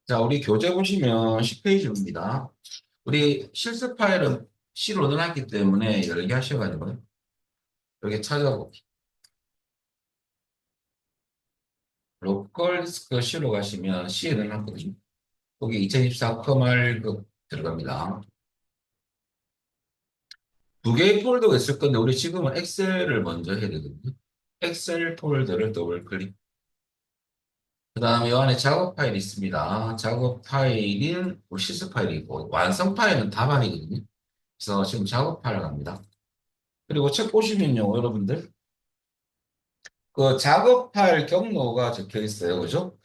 자, 우리 교재 보시면 10페이지입니다. 우리 실습 파일은 C로 넣어놨기 때문에 열게 하셔가지고 여기 찾아보기. 로컬 디스크 C로 가시면 C에 넣어놨거든요. 거기 2024 커말급 들어갑니다. 두 개의 폴더가 있을 건데 우리 지금은 엑셀을 먼저 해야 되거든요. 엑셀 폴더를 더블 클릭. 그 다음에 이 안에 작업 파일이 있습니다. 작업 파일은 우리 실습 파일이고 완성 파일은 답안이거든요. 그래서 지금 작업 파일 갑니다. 그리고 책 보시면요, 여러분들. 그 작업할 경로가 적혀 있어요. 그죠?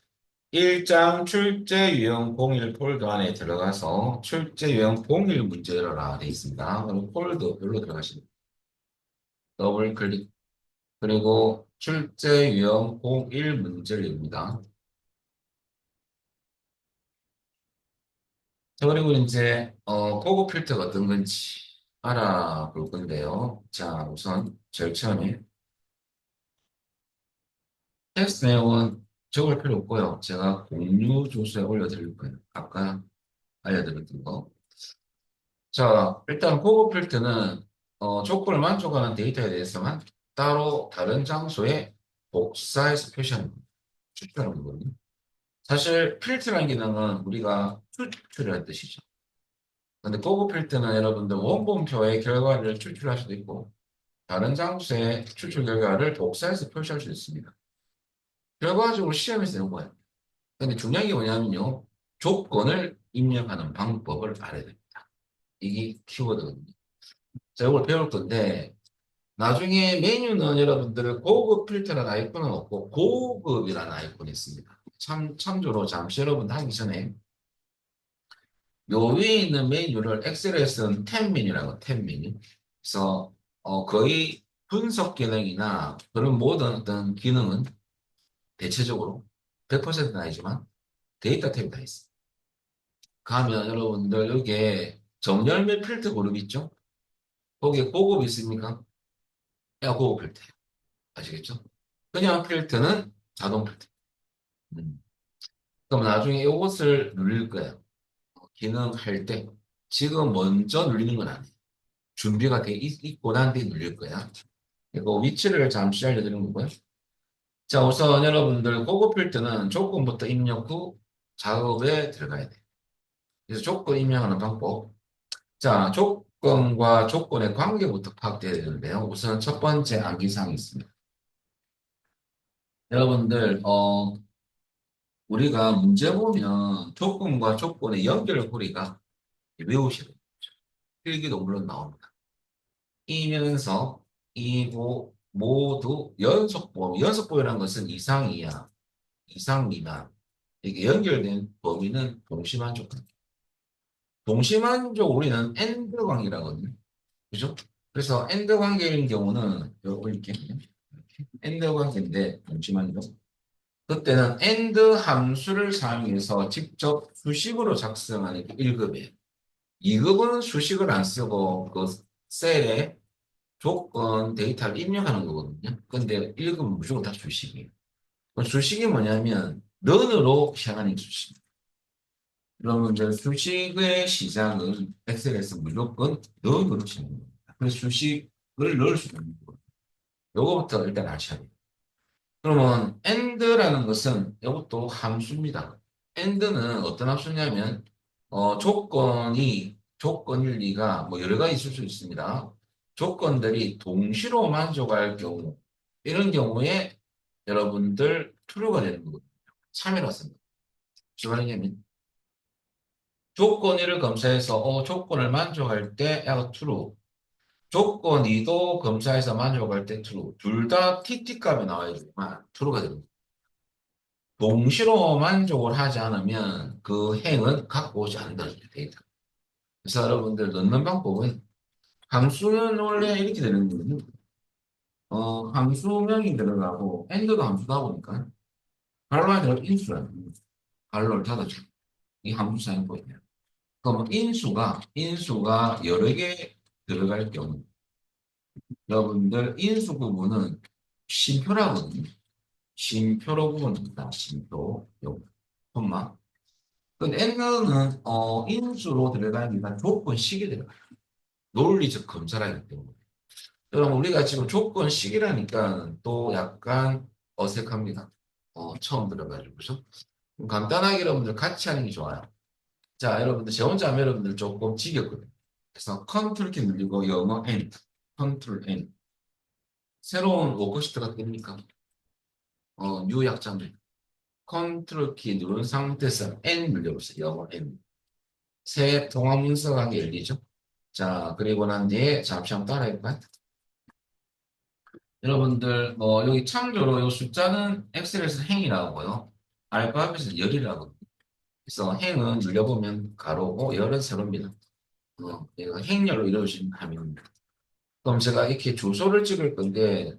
1장 출제 유형 공일 폴더 안에 들어가서 출제 유형 공일 문제라돼 있습니다. 그럼 폴더 여기로 들어가시면 더블 클릭. 그리고 출제 유형 공일 문제를 엽니다. 자, 그리고 이제 고급 필터가 어떤 건지 알아볼 건데요. 자, 우선 제일 처음에 텍스트 내용은 적을 필요 없고요. 제가 공유 조수에 올려드릴 거예요. 아까 알려드렸던 거. 자, 일단 고급 필터는 조건을 만족하는 데이터에 대해서만 따로 다른 장소에 복사해서 표시하는 거예요. 추출하는 거거든요. 사실 필터라는 기능은 우리가 추출이라는 뜻이죠. 근데 고급 필터는 여러분들 원본표의 결과를 추출할 수도 있고 다른 장소에 추출 결과를 복사해서 표시할 수 있습니다. 결과적으로 시험에서 이런 거예요. 근데 중요한 게 뭐냐면요. 조건을 입력하는 방법을 알아야 됩니다. 이게 키워드거든요. 자, 이걸 배울 건데 나중에 메뉴는 여러분들 고급 필터라는 아이콘은 없고 고급이라는 아이콘이 있습니다. 참조로 잠시 여러분 하기 전에 요 위에 있는 메뉴를 엑셀에서는 탭 메뉴라고 탭 메뉴. 그래서 거의 분석 기능이나 그런 모든 어떤 기능은 대체적으로 100%는 아니지만 데이터 탭이 다 있어요. 가면 여러분들 여기에 정렬 필터 그룹 있죠? 거기에 고급 있습니까? 야, 고급 필터. 아시겠죠? 그냥 필터는 자동 필터. 음. 그럼 나중에 이것을 누릴 거예요. 기능할 때. 지금 먼저 누리는 건 아니에요. 준비가 돼 있고 난 뒤에 누릴 거야. 이거 위치를 잠시 알려드리는 거고요. 자, 우선 여러분들 고급 필터는 조건부터 입력 후 작업에 들어가야 돼요. 그래서 조건 입력하는 방법. 자, 조건과 조건의 관계부터 파악돼야 되는데요. 우선 첫 번째 암기사항이 있습니다. 여러분들, 우리가 문제 보면 조건과 조건의 연결고리가 외우셔야 돼요. 필기도 물론 나옵니다. 이면서 이고 모두 연속범위. 연속범위라는 것은 이상 이하, 이상 미만. 이게 연결된 범위는 동시만족. 동시만족 우리는 엔드 관계라거든요. 그죠? 그래서 엔드 관계인 경우는 요거 이렇게 엔드 관계인데 동시만족. 그때는 엔드 함수를 사용해서 직접 수식으로 작성하는 게 1급이에요. 2급은 수식을 안 쓰고 그 셀에 조건 데이터를 입력하는 거거든요. 근데 1급은 무조건 다 수식이에요. 그 수식이 뭐냐면 런으로 시작하는 수식. 그러면 이제 수식의 시작은 엑셀에서 무조건 런으로 시작합니다. 그래서 수식을 넣을 수 있는 거예요. 요거부터 일단 아셔야 돼요. 그러면 and라는 것은 이것도 함수입니다. and는 어떤 함수냐면 조건 1, 2가 뭐 여러 가지 있을 수 있습니다. 조건들이 동시로 만족할 경우 이런 경우에 여러분들 true가 되는 거거든요. 참이라 씁니다. 무슨 말이냐면 조건 1을 검사해서 조건을 만족할 때 true 조건 2도 검사해서 만족할 때 true 둘 다 TT 값이 나와야 되지만 true가 됩니다. 동시로 만족을 하지 않으면 그 행은 갖고 오지 않는다는 데이터. 그래서 여러분들 넣는 방법은 함수는 원래 이렇게 되는 거거든요. 함수명이 들어가고 엔드도 함수다 보니까 괄호에 들어가 인수라는 거예요. 괄호를 닫아줘. 이 함수 사용 포인트예요. 그럼 인수가 여러 개 들어갈 경우 여러분들 인수 부분은 쉼표라거든요. 쉼표로 부분입니다. 쉼표, 요, 콤마. 근데 N은 인수로 들어가기보다 조건식이 들어가요. 논리적 검사라기 때문에. 그럼 우리가 지금 조건식이라니까 또 약간 어색합니다. 처음 들어가지고 그죠? 그럼 간단하게 여러분들 같이 하는 게 좋아요. 자, 여러분들 제 혼자 하면 여러분들 조금 지겹거든요. 그래서 컨트롤 키 누르고 영어 N, 컨트롤 N. 새로운 워크시트가 뜹니까? 뉴 약자입니다. 컨트롤 키 누른 상태에서 N 눌려보세요. 영어 N. 새 통화 문서가 한 개 열리죠. 자, 그리고 난 뒤에 잠시 한번 따라해볼까요? 여러분들, 여기 참조로 이 숫자는 엑셀에서 행이라고요. 알파벳에서 열이라고. 그래서 행은 눌려보면 가로고 열은 세로입니다. 얘가 행렬로 이루어진 함입니다. 그럼 제가 이렇게 주소를 찍을 건데,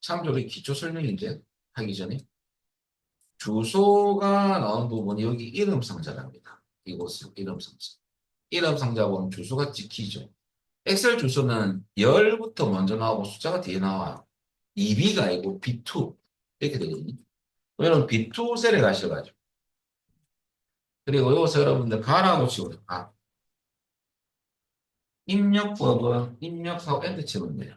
참조로 기초 설명인데, 하기 전에 주소가 나온 부분이 여기 이름 상자랍니다. 이곳은 이름 상자. 이름 상자 보면 주소가 찍히죠. 엑셀 주소는 열부터 먼저 나오고 숫자가 뒤에 나와요. 2B가 아니고 B2 이렇게 되거든요. 여러분 B2 셀에 가셔가지고 그리고 여기서 여러분들 가라고 치고 입력법은 입력하고 엔터 치면 돼요.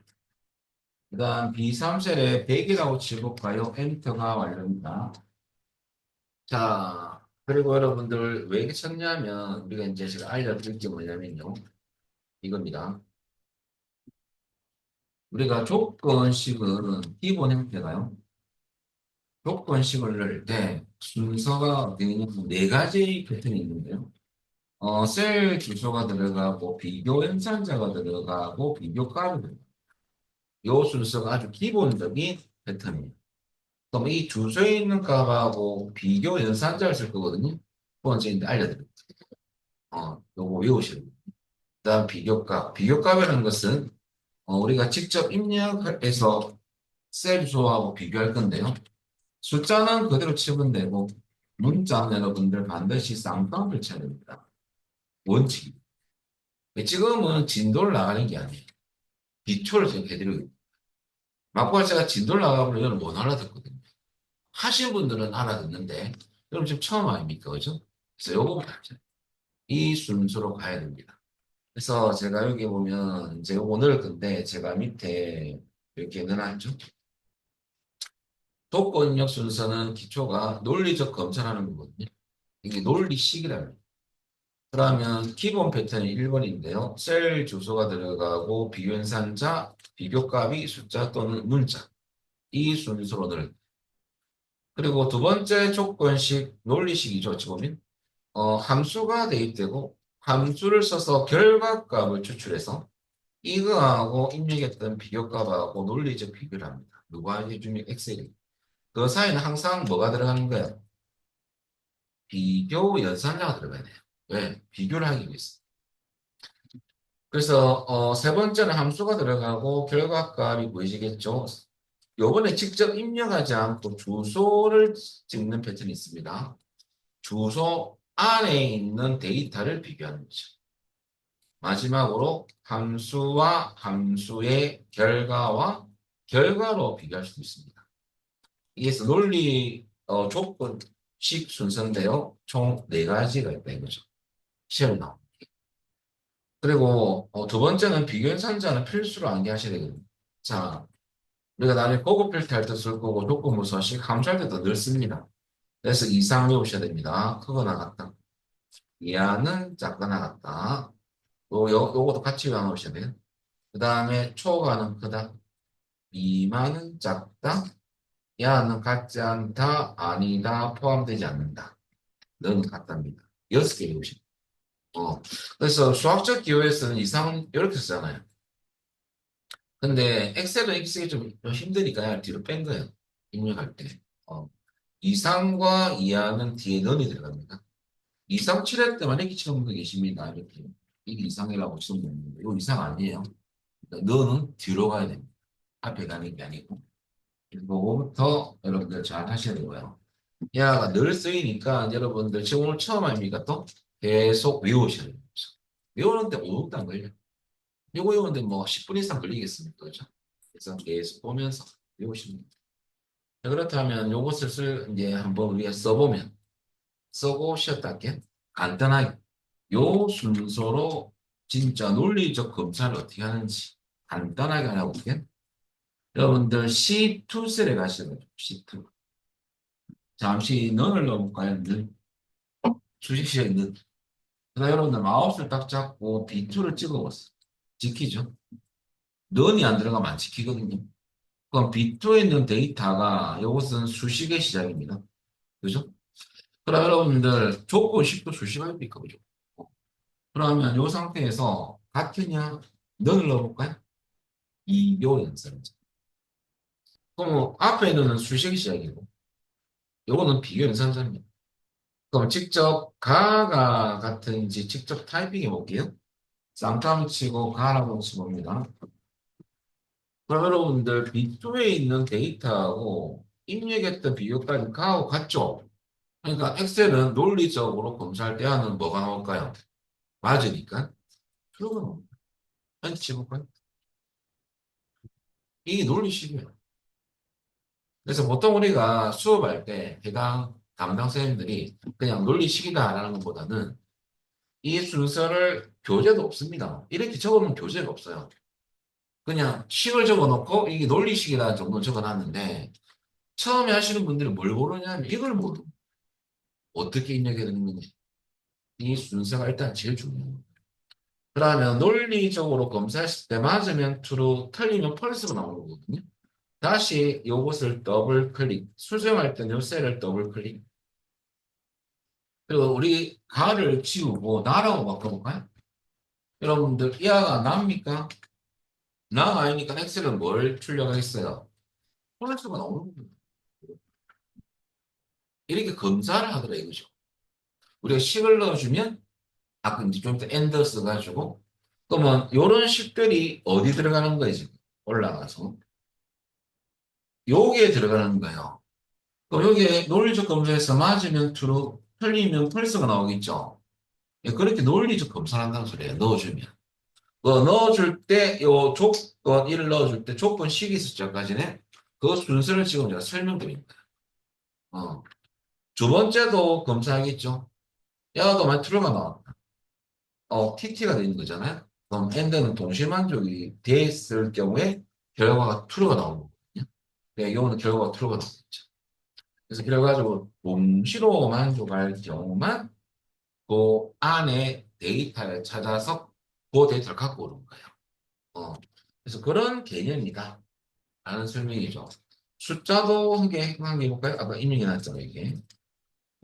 그 다음 B3 셀에 100이라고 치고 가요. 엔터가 완료입니다. 자, 그리고 여러분들 왜 이렇게 쳤냐면 우리가 이제 제가 알려드릴 게 뭐냐면요. 이겁니다. 우리가 조건식은 기본 형태가요. 조건식을 넣을 때 순서가 어떻게 되냐면 네 가지 패턴이 있는데요. 셀 주소가 들어가고 비교 연산자가 들어가고 비교 값이 들어가요. 이 순서가 아주 기본적인 패턴이에요. 그럼 이 주소에 있는 값하고 비교 연산자를 쓸 거거든요. 두 번째 이제 알려드릴게요. 요거 외우시는 거예요. 그다음 비교값. 비교값이라는 것은 우리가 직접 입력해서 셀 주소하고 비교할 건데요. 숫자는 그대로 치면 되고 문자는 여러분들 반드시 쌍방울 쳐야 됩니다. 원칙이. 지금은 진도를 나가는 게 아니에요. 기초를 지금 해드리고 막고 제가 진도를 나가면 이거는 못 알아듣거든요. 하신 분들은 알아듣는데 여러분 지금 처음 아닙니까? 그죠? 그래서 요거부터 이 순서로 가야 됩니다. 그래서 제가 여기 보면 제가 오늘 근데 제가 밑에 이렇게 넣어놨죠. 독보 입력 순서는 기초가 논리적 검찰하는 거거든요. 이게 논리식이라는 거예요. 그러면 기본 패턴이 1번인데요. 셀 주소가 들어가고 비교연산자, 비교값이 숫자 또는 문자. 이 순서로 늘. 그리고 두 번째 조건식 논리식이죠. 어찌 보면. 함수가 대입되고 함수를 써서 결과값을 추출해서 이거하고 입력했던 비교값하고 논리적 비교를 합니다. 누가 해주면 엑셀이. 그 사이에는 항상 뭐가 들어가는 거예요? 비교 연산자가 들어가야 돼요. 왜? 비교를 하기 위해서. 그래서 세 번째는 함수가 들어가고 결과값이 보이시겠죠? 요번에 직접 입력하지 않고 주소를 찍는 패턴이 있습니다. 주소 안에 있는 데이터를 비교하는 거죠. 마지막으로 함수와 함수의 결과와 결과로 비교할 수 있습니다. 이게 논리 조건식 순서인데요. 총 네 가지가 있다 이거죠. 시험에 나옵니다. 그리고 두 번째는 비교연산자는 필수로 암기하셔야 되거든요. 자, 우리가 나중에 고급 필터 할 때 쓸 거고 조건부서식 함수할 때도 늘 씁니다. 그래서 이상 외우셔야 됩니다. 크거나 같다. 이하는 작거나 같다. 요것도 같이 외워놓으셔야 돼요. 그 다음에 초과는 크다. 미만은 작다. 야는 같지 않다. 아니다. 포함되지 않는다. 는 같답니다. 6개 외우시면. 그래서 수학적 기호에서는 이상 이렇게 쓰잖아요. 근데 엑셀은 익히기 좀 힘드니까 뒤로 뺀 거예요. 입력할 때. 이상과 이하는 뒤에 는이 들어갑니다. 이상 칠할 때만 이렇게 치는 분도 계십니다. 이렇게. 이게 이상이라고 치는 분인데, 이거 이상 아니에요. 그러니까 너는 뒤로 가야 됩니다. 앞에 가는 게 아니고. 그거부터 여러분들 잘 하셔야 되고요. 야가 늘 쓰이니까 여러분들 지금 오늘 처음 아닙니까 또? 계속 외우셔야 됩니다. 외우는데 5분도 안 걸려요. 이거 외우는데 뭐 10분 이상 걸리겠습니까? 그죠? 그래서 계속 보면서 외우시면 됩니다. 그렇다면 이것을 이제 한번 우리가 써보면, 써고 쉬었다 할게요. 간단하게 요 순서로 진짜 논리적 검사를 어떻게 하는지 간단하게 하나 볼게요. 여러분들 C2 셀에 가시면 C2. 잠시 넌을 넣어볼까요? 는 수식시에 는. 그래서 여러분들 마우스를 딱 잡고 B2를 찍어봤어. 지키죠? 넌이 안 들어가면 안 지키거든요. 그럼 B2에 있는 데이터가 이것은 수식의 시작입니다. 그죠? 그럼 여러분들 조건 10도 수식합니까? 그죠? 그러면 이 상태에서 같으냐? 넌을 넣어볼까요? 이요 연산자. 그럼 앞에 있는 수식의 시작이고 요거는 비교 연산자입니다. 그럼 직접 가가 같은지 직접 타이핑해 볼게요. 쌍따로 치고 가라고 치봅니다. 그럼 여러분들 B2에 있는 데이터하고 입력했던 비교까지 가하고 같죠? 그러니까 엑셀은 논리적으로 검사할 때 하는 뭐가 나올까요? 맞으니까 트루가 나옵니다. 한번 치볼까요? 이게 논리식이에요. 그래서 보통 우리가 수업할 때 해당 담당 선생님들이 그냥 논리식이다라는 것보다는 이 순서를 교재도 없습니다. 이렇게 적으면 교재가 없어요. 그냥 식을 적어놓고 이게 논리식이라는 정도 적어놨는데 처음에 하시는 분들은 뭘 모르냐면 이걸 모르 어떻게 입력해야 되는 건지 이 순서가 일단 제일 중요해요. 그러면 논리적으로 검사했을 때 맞으면 true, 틀리면 false가 나오는 거거든요. 다시 이것을 더블 클릭, 수정할 때는 이 셀을 더블 클릭. 그리고 우리 가를 지우고 나라고 바꿔볼까요? 여러분들 이하가 납니까? 나가 아니니까 엑셀은 뭘 출력하겠어요? 폴란스가 나오는 거예요. 이렇게 검사를 하더라 이거죠. 우리가 식을 넣어주면 아까 이제 좀 이따 엔더 써가지고 그러면 이런 식들이 어디 들어가는 거예요 지금 올라가서 요게 들어가는 거예요. 그럼 여기에 논리적 검사에서 맞으면 true, 틀리면 false가 나오겠죠. 예, 그렇게 논리적 검사를 한다는 소리예요. 넣어주면. 넣어줄 때 요 조건 1을 넣어줄 때 조건 식이 있을 때까지는 그 순서를 지금 제가 설명드립니다. 어. 두 번째도 검사하겠죠. 야도 만약 true가 나왔다. TT가 되는 거잖아요. 그럼 end는 동시만족이 됐을 경우에 결과가 true가 나오는 거거든요. 네, 이거는 결과가 true가 나오겠죠. 그래서 그래가지고 동시로 만족할 경우만 그 안에 데이터를 찾아서 그 데이터를 갖고 오는 거예요. 어. 그래서 그런 개념이다. 라는 설명이죠. 숫자도 한개 볼까요? 아까 입력해 놨잖아요, 이게.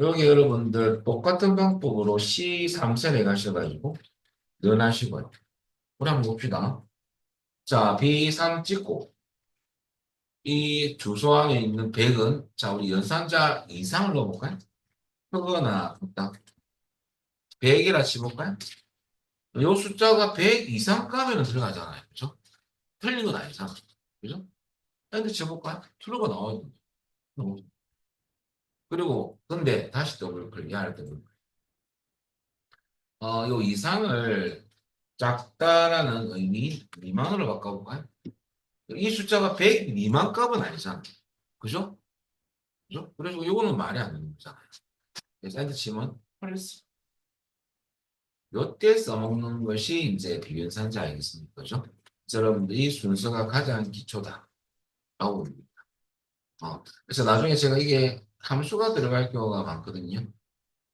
여기 여러분들 똑같은 방법으로 C3셀에 가셔가지고 넣어하시고요. 우리 한번 봅시다. 자, B3 찍고 이 주소 안에 있는 100은 자, 우리 연산자 이상을 넣어볼까요? 크거나 같다. 100이라 치볼까요? 이 숫자가 100 이상 가면 들어가잖아요. 그죠? 틀린 건 아니잖아. 그죠? 근데 쳐볼까요? 트루가 나와요. 그리고 근데 다시 더블 클릭, 야, 더블 클릭. 요 이상을 작다라는 의미 미만으로 바꿔볼까요? 이 숫자가 100 미만 값은 아니잖아. 그죠? 그죠? 그래서 이거는 말이 안 되는 거잖아요. 그래서 엔터 치면 펄스. 요때 써먹는 것이 이제 비변산지 알겠습니까? 그죠? 그래서 여러분들 이 순서가 가장 기초다. 라고 봅니다. 그래서 나중에 제가 이게 함수가 들어갈 경우가 많거든요.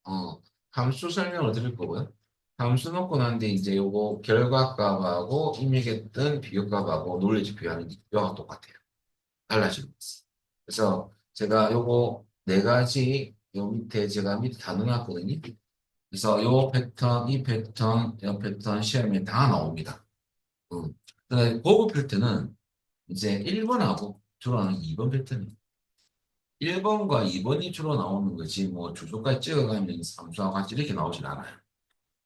어, 함수 설명을 드릴 거고요. 함수 놓고 난 뒤에 이제 요거 결과값하고 입력했던 비교값하고 논리지 비교하는 게 이거랑 똑같아요. 달라지는 거있어 그래서 제가 요거 네 가지 요 밑에 제가 밑에 다 넣어놨거든요. 그래서 요 패턴, 이 패턴, 요 패턴 시험에 다 나옵니다. 음. 근데 고급 필터는 이제 1번하고 주로 하는 2번 패턴이에요. 1번과 2번이 주로 나오는 거지, 뭐 주소까지 찍어가면 삼수와 같이 이렇게 나오진 않아요.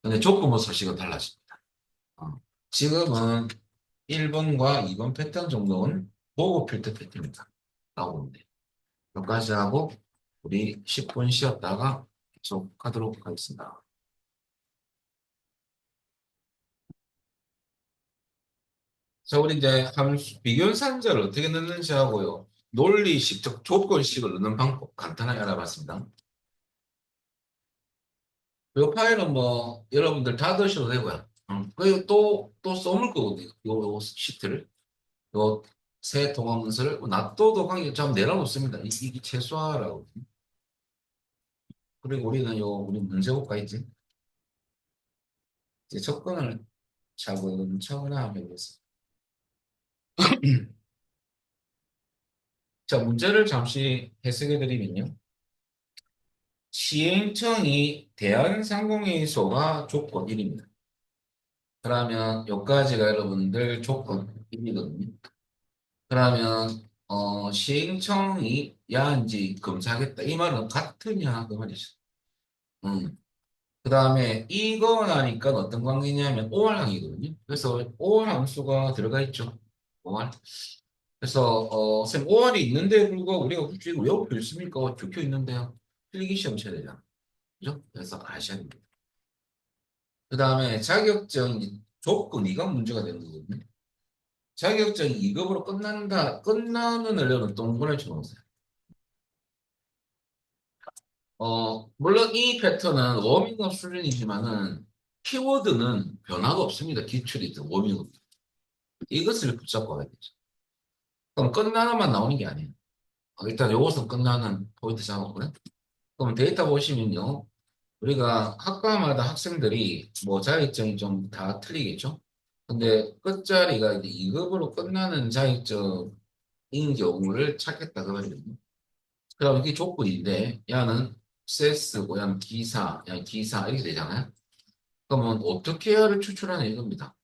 근데 조건부 서식은 달라집니다. 어. 지금은 1번과 2번 패턴 정도는 보고 필터 패턴입니다. 나오면 돼요. 여기까지 하고 우리 10분 쉬었다가 계속 하도록 하겠습니다. 자, 우리 이제 함수, 비교산자를 어떻게 넣는지 하고요. 논리식, 즉 조건식을 넣는 방법 간단하게 알아봤습니다. 이 파일은 뭐 여러분들 다 드셔도 되고요. 그리고 또 써물 거거든요. 요 시트를. 요 새 동화문서를 놔둬도 관계 참 내려놓습니다. 이게 최소화라고. 그리고 우리는 우리 문제국가 있지. 이제 접근을 차근차근 하면서. 자, 문제를 잠시 해석해 드리면요. 시행청이 대한상공회의소가 조건 1입니다. 그러면 여기까지가 여러분들 조건 1이거든요. 그러면 시행청이 야한지 검사하겠다. 이 말은 같으냐 그 말이죠. 음. 그 다음에 이거 나니까 어떤 관계냐면 OR항이거든요. 그래서 OR 함수가 들어가 있죠. OR. 그래서 선생님 OR이 있는데 불구하고 우리가 굳이 외울 필요 있습니까? 적혀 있는데요. 필기 시험 쳐야 되잖아. 그죠? 그래서 아셔야 됩니다. 그 다음에 자격증 조건 이가 문제가 되는 거거든요. 자격증 2급으로 끝나는 의뢰는 동그라미 쳐놓으세요. 물론 이 패턴은 워밍업 수준이지만은 키워드는 변화가 없습니다. 기출이든 워밍업. 이것을 붙잡고 가야겠죠. 그럼 끝나는만 나오는 게 아니에요. 일단 요것은 끝나는 포인트 잡았고요. 그럼 데이터 보시면요. 우리가 학과마다 학생들이 뭐 자격증이 좀 다 틀리겠죠? 근데 끝자리가 이제 2급으로 끝나는 자격증인 경우를 찾겠다 그러거든요. 그럼 이게 조건인데, 야는 세스고, 야는 기사, 야는 기사, 이렇게 되잖아요. 그러면 어떻게 야를 추출하냐 이겁니다.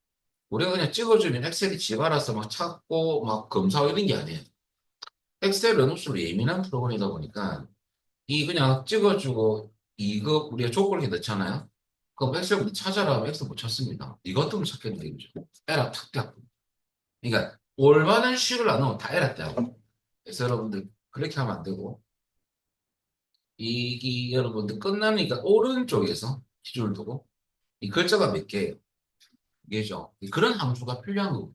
우리가 그냥 찍어주면 엑셀이 지 알아서 막 찾고, 막 검사하고 이런 게 아니에요. 엑셀은 혹수로 예민한 프로그램이다 보니까, 이 그냥 찍어주고, 이거 우리가 조건을 넣잖아요. 그럼 엑셀부터 찾아라 하면 엑셀 못 찾습니다. 이것 도 찾겠는데, 이거죠. 에라 탁 돼. 그러니까, 올바른 식을 안 넣으면 다 에라 떼고. 그래서 여러분들, 그렇게 하면 안 되고, 이 여러분들 끝나니까 오른쪽에서 기준을 두고 이 글자가 몇 개예요? 이게죠. 그런 함수가 필요한 거고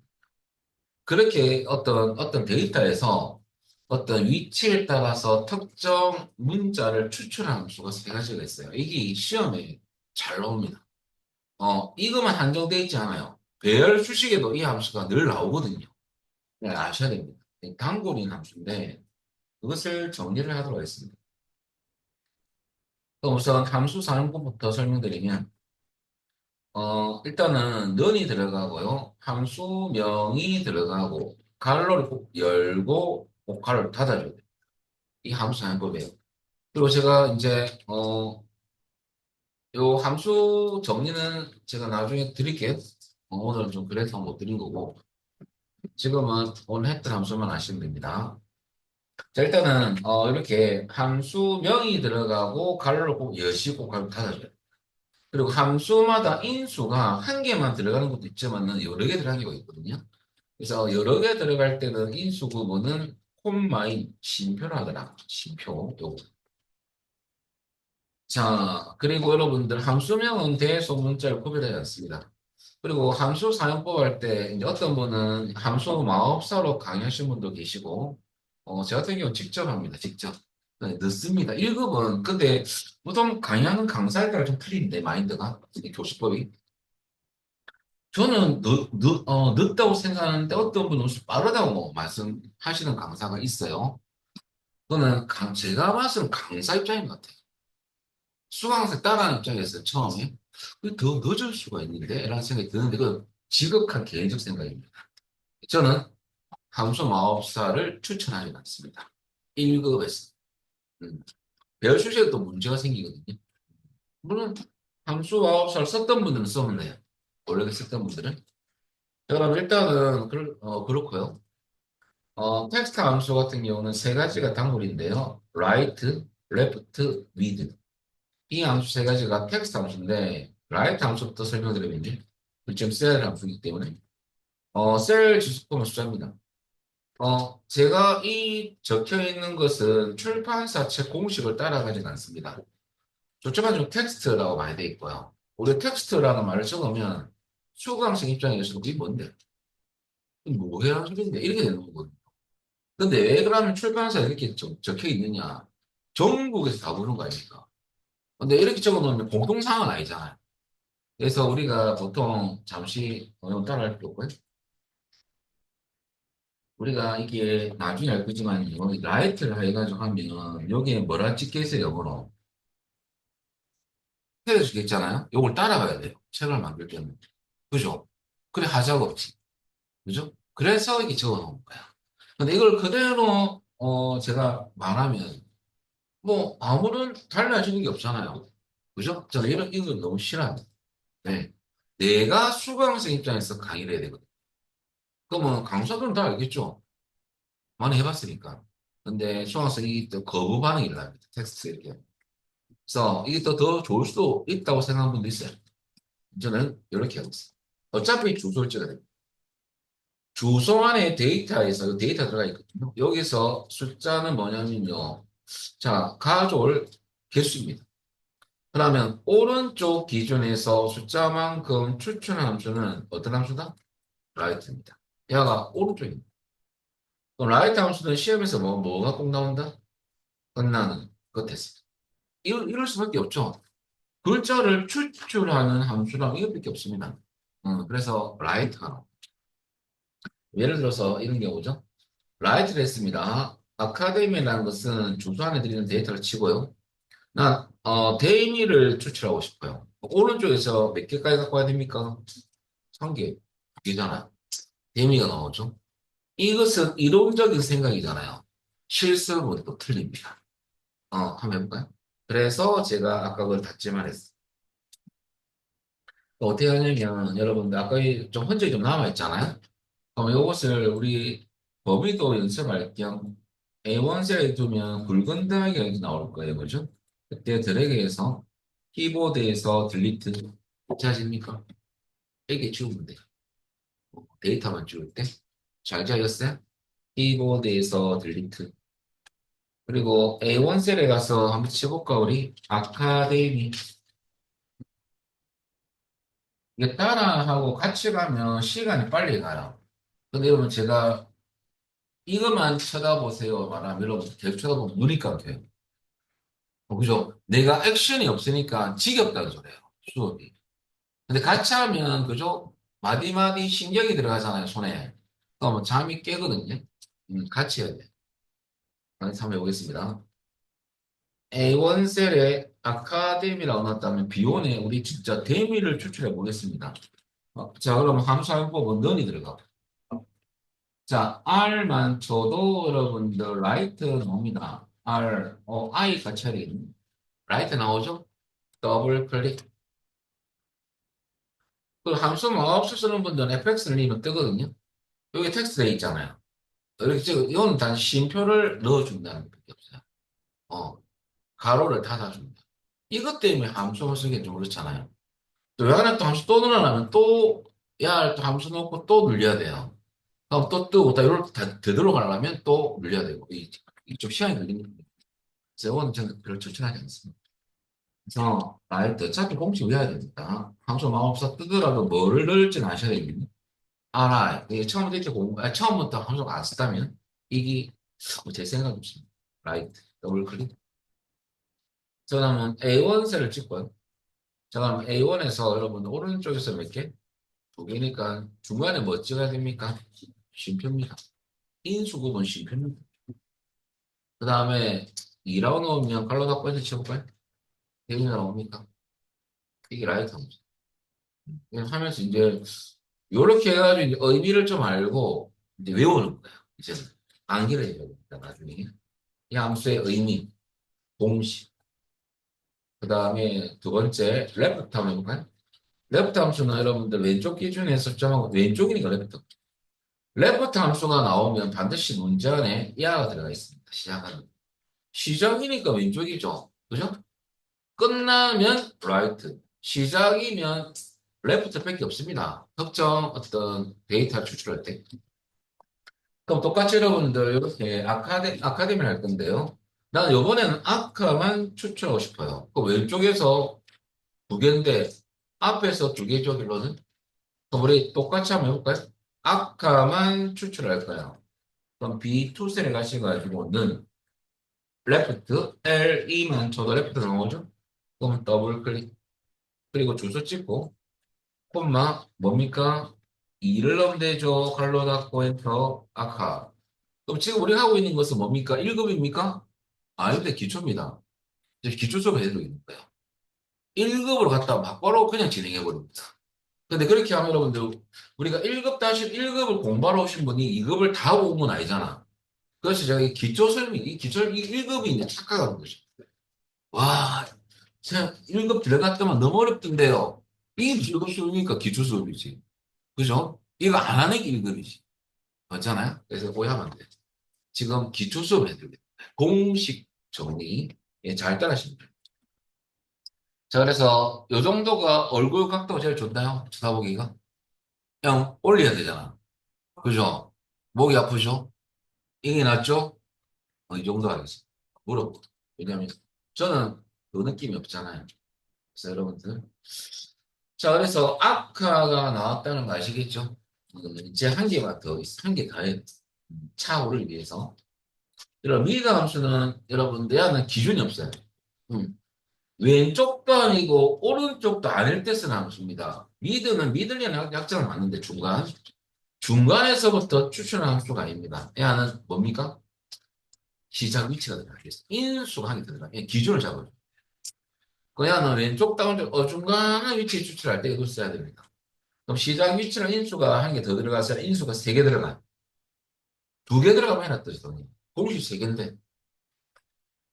그렇게 어떤 데이터에서 어떤 위치에 따라서 특정 문자를 추출하는 함수가 세 가지가 있어요. 이게 시험에 잘 나옵니다. 이것만 한정되어 있지 않아요. 배열 수식에도 이 함수가 늘 나오거든요. 네, 아셔야 됩니다. 단골인 함수인데 그것을 정리를 하도록 하겠습니다. 그럼 우선 함수 사용법부터 설명드리면 일단은 넌이 들어가고요. 함수명이 들어가고, 괄호를 꼭 열고, 꼭 괄호를 닫아줘야 돼요. 이 함수 사용법이에요. 그리고 제가 이제, 요 함수 정리는 제가 나중에 드릴게요. 오늘은 좀 그래서 못 드린 거고, 지금은 오늘 했던 함수만 아시면 됩니다. 자, 일단은, 이렇게 함수명이 들어가고, 괄호를 꼭 여시고, 괄호 닫아줘요. 그리고 함수마다 인수가 한 개만 들어가는 것도 있지만은 여러 개 들어가는 경우가 있거든요. 그래서 여러 개 들어갈 때는 인수 구문은 콤마인 쉼표로 하더라. 쉼표. 요거. 자, 그리고 여러분들 함수명은 대소문자를 구별하지 않습니다. 그리고 함수 사용법 할 때 이제 어떤 분은 함수 마법사로 강의하시는 분도 계시고, 저 같은 경우는 직접 합니다. 직접. 네, 늦습니다. 1급은 근데 보통 강의하는 강사에 따라 좀 틀린데 마인드가 이 교수법이. 저는 늦다고 생각하는데 어떤 분은 훨씬 빠르다고 말씀하시는 강사가 있어요. 그거는 제가 봤을 때 강사 입장인 것 같아요. 수강생 따라하는 입장에서 처음에 더 늦을 수가 있는데 라는 생각이 드는데 그 지극한 개인적 생각입니다. 저는 함수 마법사를 추천하지 않습니다. 1급에서. 배열 수식에도 문제가 생기거든요. 물론 함수 마법사를 썼던 분들은 쓰면 돼요. 원래 썼던 분들은. 자, 그럼 일단은 그렇고요. 텍스트 함수 같은 경우는 세 가지가 단골인데요. right, left, with. 이 함수 세 가지가 텍스트 함수인데, right 함수부터 설명드리면요. 지금 셀 함수이기 때문에. 셀 지수포는 숫자입니다. 제가 이 적혀 있는 것은 출판사 책 공식을 따라가진 않습니다. 저쪽은 좀 텍스트라고 많이 돼 있고요. 우리 텍스트라는 말을 적으면 수강생 입장에서는 이게 뭔데? 이게 뭐 해야 소리인데? 이렇게 되는 거거든요. 근데 왜 그러면 출판사에 이렇게 적혀 있느냐? 전국에서 다 보는 거 아닙니까? 근데 이렇게 적어놓으면 공통사항은 아니잖아요. 그래서 우리가 보통 잠시 이건 따라할 필요 없고요. 우리가 이게 나중에 알 거지만 여기 라이트를 해가지고 하면 여기에 뭐라 찍혀 있어요, 영어로. 해주겠잖아요. 이걸 따라가야 돼요. 책을 만들 때는. 그죠? 그래 하자가 없지. 그죠? 그래서 이게 적어 놓은 거야. 근데 이걸 그대로 제가 말하면 뭐 아무런 달라지는 게 없잖아요. 그죠? 저는 이런 이걸 너무 싫어합니다. 네. 내가 수강생 입장에서 강의를 해야 되거든. 그러면 강사들은 다 알겠죠? 많이 해봤으니까. 근데 수강생이 또 거부 반응이 일어납니다. 텍스트 이렇게. 그래서 이게 또 더 좋을 수도 있다고 생각하는 분도 있어요. 저는 이렇게 하고 있어요. 어차피 주소일지가 됩니다. 주소 안에 데이터에서 데이터 들어가 있거든요. 여기서 숫자는 뭐냐면요. 자, 가져올 개수입니다. 그러면 오른쪽 기준에서 숫자만큼 추출한 함수는 어떤 함수다? 라이트입니다. 얘가 오른쪽입니다. 그럼 라이트 함수는 시험에서 뭐가 꼭 나온다? 끝나는 끝에서. 이럴 수밖에 없죠. 글자를 추출하는 함수랑 이것밖에 없습니다. 그래서 라이트가 예를 들어서 이런 경우죠. 라이트를 했습니다. 아카데미라는 것은 주소 안에 들리는 데이터를 치고요. 난 대미를 추출하고 싶어요. 오른쪽에서 몇 개까지 갖고 와야 됩니까? 1개, 2개잖아요. 대미가 나오죠. 이것은 이론적인 생각이잖아요. 실습은 또 틀립니다. 한번 해볼까요? 그래서 제가 아까 그걸 닫지 말했어요. 어떻게 하냐면 여러분들 아까 좀 흔적이 좀 남아있잖아요. 그럼 이것을 우리 범위도 연습할 겸 A1셀에 두면 굵은 다이어이 나올 거예요. 그죠? 그때 드래그해서 키보드에서 딜리트 찾으십니까? 이게 지우면 돼요. 데이터만 지울 때. 잘 지웠어요? 키보드에서 딜리트. 그리고 A1셀에 가서 한번 쳐볼까, 우리? 아카데미. 이게 따라하고 같이 가면 시간이 빨리 가요. 근데 여러분, 제가 이것만 쳐다보세요. 말하면 여러분, 계속 쳐다보면 눈이 감겨요. 그죠? 내가 액션이 없으니까 지겹다는 소리예요. 수업이. 근데 같이 하면, 그죠? 마디마디 신경이 들어가잖아요, 손에. 그러면 잠이 깨거든요. 같이 해야 돼. 한번 해보겠습니다. A1셀에 아카데미라고 나왔다면 비원에 우리 진짜 대미를 추출해 보겠습니다. 자, 그러면 함수 항법은 넌이 들어가고. 자, R만 쳐도 여러분들 라이트 나옵니다. R, I 같이 해야 되겠네. 라이트 나오죠? 더블 클릭. 그 함수 마우스 쓰는 분들은 FX를 누르면 뜨거든요. 여기 텍스트 돼 있잖아요. 이렇게 지금 이건 단지 쉼표를 넣어준다는 것밖에 없어요. 어, 가로를 닫아준다. 이것 때문에 함수를 쓰기 좀 그렇잖아요. 또 외곽에 또 함수 또 늘어나면 또, 야, 또 함수 넣고 또 늘려야 돼요. 그럼 또 뜨고, 또 이렇게 다 되돌아가려면 또 늘려야 되고, 이좀 시간이 걸리는 거예요. 그래서 이거는 저는 별로 추천하지 않습니다. 그래서, 라이트, 어차피 공식 외워야 됩니다. 함수 마법사 뜨더라도 뭐를 넣을지는 아셔야 됩니다. 알아. 이게 처음부터 이렇게 처음부터 함수가 안 썼다면, 이게, 뭐제 생각이 없습니다. 라이트, 더블 클릭. 저 다음은 A1셀을 찍고요. 자, 그럼 A1에서 여러분 오른쪽에서 몇 개? 2개니까 중간에 뭐 찍어야 됩니까? 쉼표입니다. 인수분은 쉼표입니다. 그 다음에 2라고 넣으면 칼로 닫고 해서 쳐볼까요? 대이 나옵니까? 이게 라이트 함수. 그냥 하면서 이제 요렇게 해가지고 이제 의미를 좀 알고 이제 외우는 거예요. 이제는 암기를 해야 됩니다. 나중에 이 함수의 의미, 공식. 그 다음에 두 번째 레프트 한번 해볼까요? 레프트 함수는 여러분들 왼쪽 기준에서 점하고 왼쪽이니까 레프트. 레프트 함수가 나오면 반드시 문제 안에 이하가 들어가 있습니다. 시작하는. 시작이니까 왼쪽이죠. 그죠? 끝나면 right. 시작이면 left밖에 없습니다. 특정 어떤 데이터 추출할 때. 그럼 똑같이 여러분들 이렇게 아카데미를 할 건데요. 나는 이번에는 아카만 추출하고 싶어요. 그 왼쪽에서 2개인데 앞에서 2개죠, 결론은. 그럼 우리 똑같이 한번 해볼까요? 아카만 추출할 거예요. 그럼 B2셀에 가셔가지고는 left, L2만 쳐도 left 나오죠? 그러면 더블 클릭. 그리고 주소 찍고, 콤마, 뭡니까? 2를 넣으면 되죠. 갈로 닫고 엔터, 아카. 그럼 지금 우리가 하고 있는 것은 뭡니까? 1급입니까? 아닌데 기초입니다. 이제 기초 수업 해드리고 있는 거예요. 1급으로 갔다 막 바로 그냥 진행해 버립니다. 근데 그렇게 하면 여러분들 우리가 1급 다시 1급을 공부하러 오신 분이 2급을 다 하고 온 건 아니잖아. 그래서 제가 이 기초 설명, 이 기초 1급이 이제 착각하는 거죠. 와, 그냥 1급 들어갔더만 너무 어렵던데요. 이게 1급 수업이니까 기초 수업이지. 그죠? 이거 안 하는 게 1급이지. 맞잖아요? 그래서 오해하면 안 돼. 지금 기초 수업 해드립니다. 공식 정리. 예, 잘 따라하시면 돼요. 자, 그래서 요 정도가 얼굴 각도가 제일 좋나요? 쳐다보기가? 그냥 올려야 되잖아. 그죠? 목이 아프죠? 이게 낫죠? 이 정도 하겠습니다. 무릎. 왜냐면 저는 그 느낌이 없잖아요. 그래서 여러분들. 자, 그래서 아카가 나왔다는 거 아시겠죠? 이제 한 개만 더 있어. 한 개 더 해. 차후를 위해서. 여러분, 미드 함수는 여러분, 내야는 기준이 없어요. 음. 왼쪽도 아니고 오른쪽도 아닐 때 쓰는 함수입니다. 미드는 미들리는 약자는 맞는데 중간. 중간에서부터 추출하는 함수가 아닙니다. 얘는 뭡니까? 시작 위치가 들어가겠어. 인수가 한개 들어가. 기준을 잡아줘. 그냥은 왼쪽 다운쪽 어중간한 위치에 추출할 때 이걸 써야 됩니다. 그럼 시작 위치랑 인수가 한 개 더 들어가서 인수가 세 개 들어가요. 두 개 들어가면 해놨듯이 돈이. 공식 세 개인데.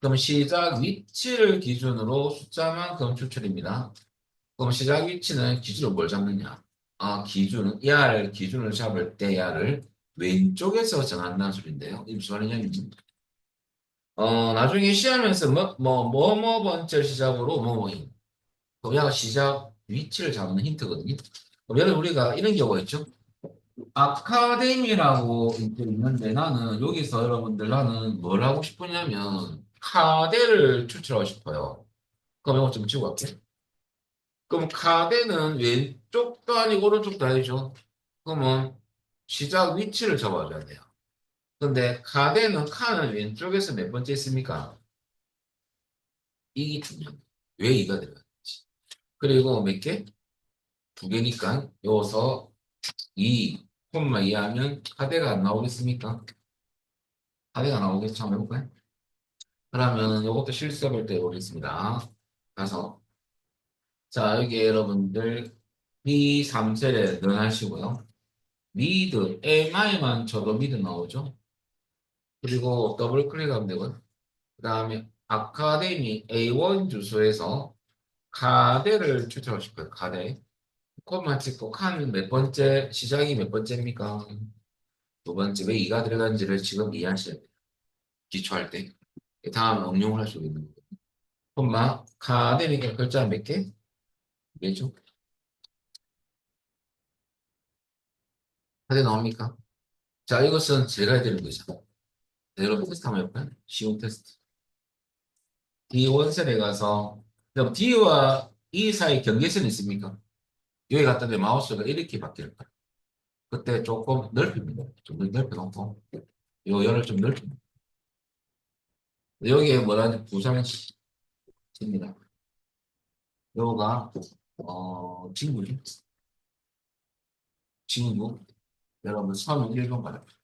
그럼 시작 위치를 기준으로 숫자만큼 추출입니다. 그럼 시작 위치는 기준으로 뭘 잡느냐? 기준은 야를 기준을 잡을 때 야를 왼쪽에서 정한다는 소리인데요. 이 무슨 말이냐면 나중에 시험에서 뭐 번째 시작으로 뭐뭐인. 그럼 야가 시작 위치를 잡는 힌트거든요. 그럼 예를 우리가 이런 경우가 있죠. 아카데미라고 이제 있는데 나는 여기서 여러분들 나는 뭘 하고 싶으냐면 카데를 추출하고 싶어요. 그럼 이거 좀 지우고 갈게. 그럼 카데는 왼쪽도 아니고 오른쪽도 아니죠. 그러면 시작 위치를 잡아줘야 돼요. 근데 카데는 카는 왼쪽에서 몇 번째 있습니까? 이게 중요합니다. 왜 이가 들어가는지. 그리고 몇 개? 두 개니까 여기서 2, 콤마 2 하면 카데가 안 나오겠습니까? 카데가 나오겠죠? 한번 해볼까요? 그러면 이것도 실습할 때 오겠습니다. 가서 자 여기 여러분들 B3셀에 넣어하시고요. 미드, MI만 쳐도 미드 나오죠. 그리고 더블 클릭하면 되고요. 그 다음에 아카데미 A1 주소에서 카데를 추천하고 싶어요. 카데. 콤마 찍고 칸 몇 번째, 시작이 몇 번째입니까? 두 번째, 왜 이가 들어간지를 지금 이해하셔야 돼요. 기초할 때. 다음 응용을 할 수 있는 거예요. 콤마, 카데니까 글자 몇 개? 개죠? 카데 나옵니까? 자, 이것은 제가 해드리는 거죠. 네, 여러분 테스트 한번 해볼까요? 쉬운 테스트. D1셀에 가서, 그럼 D와 E 사이 경계선이 있습니까? 여기 갖다 대 마우스가 이렇게 바뀔 거예요. 그때 조금 넓힙니다. 좀 넓혀놓고, 요 열을 좀 넓힙니다. 여기에 뭐라지? 부상입니다. 요가, 친구죠. 친구. 여러분, 서면 1번 바랍니다.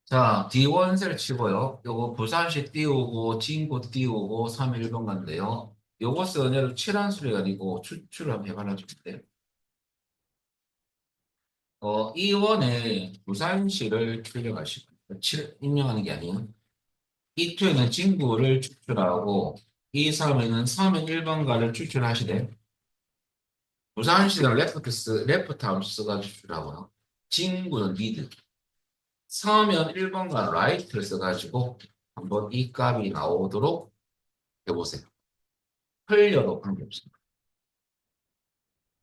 자, D1셀 치고요. 요거 부산시 띄우고, 친구 띄우고, 3 1번 간대요. 요것은 얘를 칠한 수리가 아니고 추출을 한번 해봐라 줄게요. E1에 부산시를 출력하시고, 입력하는 게 아니에요. E2에는 친구를 추출하고, E3에는 3의 1번가를 추출하시되, 부산시는 레프트 함수 써가지고 추출하고요. 친구는 리드. 서면 1번과 라이트를 써가지고 한번 이 값이 나오도록 해보세요. 흘려도 관계없습니다.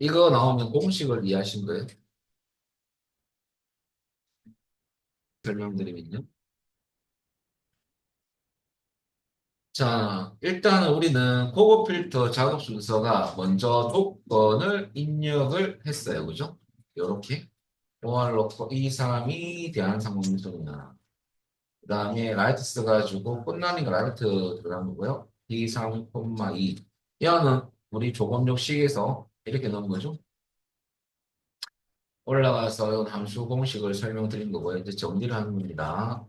이거 나오면 공식을 이해하신 거예요? 설명드리면요. 자, 일단은 우리는 고급 필터 작업 순서가 먼저 조건을 입력을 했어요. 그죠? 요렇게. 5를 넣고 2, 3이 대한상공미소이나 그 다음에 라이트 써가지고 끝나니까 라이트 들어간 거고요. D3,2. 이거는 우리 조건력식에서 이렇게 넣은 거죠. 올라가서 이건 함수 공식을 설명드린 거고요. 이제 정리를 하는 겁니다.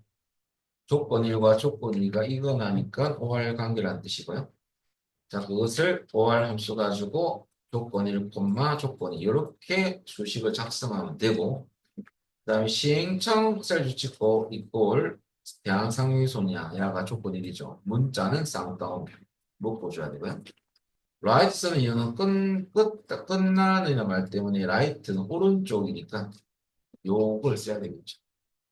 조건 1과 조건 2가 이거나니까 OR 관계라는 뜻이고요. 자, 그것을 OR 함수 가지고 조건 1, 조건 2 이렇게 수식을 작성하면 되고 그 다음에 시행청 셀 찍고 이꼴 대항상위소냐 야가 조건 1이죠. 문자는 쌍따옴표 묶어줘야 되고요. 라이트 쓰는 이유는 끝나는 말 때문에 라이트는 오른쪽이니까 요걸 써야 되겠죠.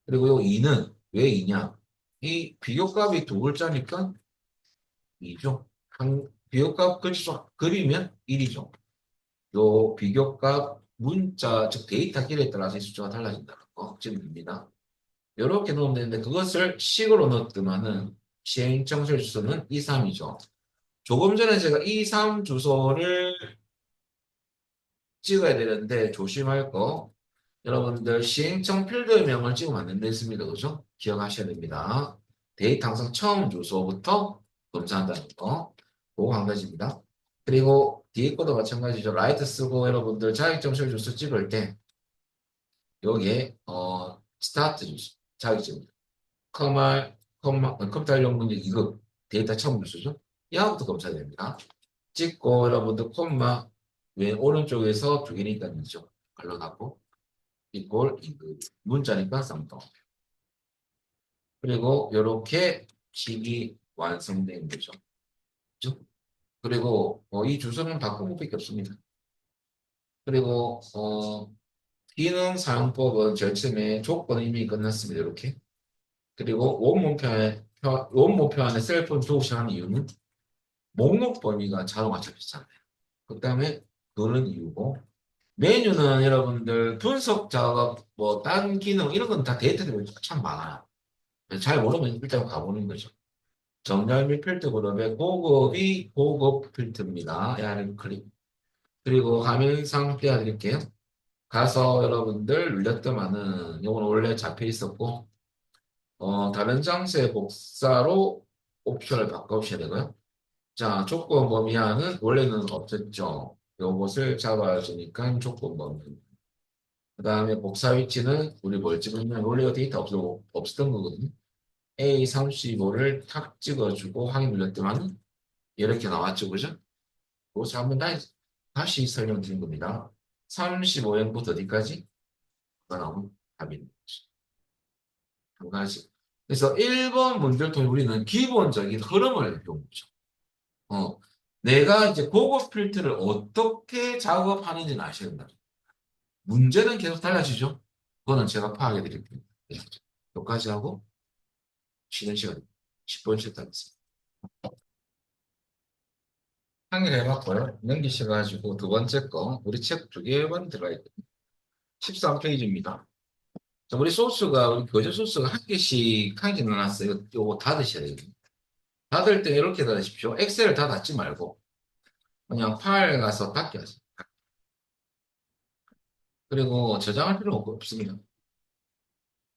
그리고 요 2는 왜 2냐? 이 비교값이 두 글자니까 2죠. 비교값 글자 그리면 1이죠. 요 비교값 문자 즉 데이터 길에 따라서 이 숫자가 달라진다는 거 지금입니다. 이렇게 넣으면 되는데 그것을 식으로 넣었더만은 시행청소 주소는 2, 3이죠. 조금 전에 제가 2, 3 주소를 찍어야 되는데 조심할 거 여러분들 시행청 필드명을 찍으면 안 된다 습니다 그죠? 기억하셔야 됩니다. 데이터 항상 처음 주소부터 검사한다는 거. 그거 한 가지입니다. 그리고 뒤에 것도 마찬가지죠. 라이트 쓰고 여러분들 자격증 주소 찍을 때 여기에 스타트 주소 자격증 컴퓨터 활용 문제 2급 데이터 처음 주소죠. 이하부터 검사해야 됩니다. 찍고 여러분들 콤마 왼 오른쪽에서 두 개니까 있죠. 걸러놨고 이꼴 이그 문자니까 쌍따옴. 그리고 이렇게 식이 완성된 거죠. 그죠? 그리고 이 주소는 바꾼 것밖에 없습니다. 그리고 기능 사용법은 제일 처음에 조건은 이미 끝났습니다. 이렇게. 그리고 원문표 안에 셀프를 두고 시작하는 이유는 목록 범위가 자동화 잡혔잖아요. 그 다음에 그런 이유고 메뉴는 여러분들 분석 작업 뭐 다른 기능 이런 건 다 데이터들이 참 많아요. 잘 모르면 일단 가보는 거죠. 정렬 및 필터 그룹의 고급이 고급 필터입니다. 야는 클릭. 그리고 화면상 띄워드릴게요. 가서 여러분들 눌렸더만은 이건 원래 잡혀 있었고 다른 장소의 복사로 옵션을 바꿔주셔야 되고요. 자, 조건 범위하는 원래는 없었죠. 요것을 잡아주니까 조건 범위. 그 다음에 복사 위치는 우리 뭘 찍으면 원래 데이터 없었던 거거든요. A35를 탁 찍어주고 확인 눌렀더만 이렇게 나왔죠. 그죠? 그것을 한번 다시 설명드린 겁니다. 35행부터 어디까지? 가 나오면 답입니다. 한 가지. 그래서 1번 문제를 통해 우리는 기본적인 흐름을 배운 거죠. 내가 이제 고급 필터를 어떻게 작업하는지는 아셔야 된다. 문제는 계속 달라지죠. 그거는 제가 파악해 드릴게요. 네. 여기까지 하고 쉬는 시간 10분 쉬었다 하겠습니다. 한 개 해봤고요. 넘기셔가지고 두 번째 거 우리 책 두 개만 들어가 있거든요. 13페이지입니다. 자, 우리 교재 소스가 한 개씩 한 개 넣어놨어요. 요거 닫으셔야 되거든요. 닫을 때 이렇게 닫으십시오. 엑셀을 다 닫지 말고 그냥 파일 가서 닫게 하세요. 그리고 저장할 필요 없습니다.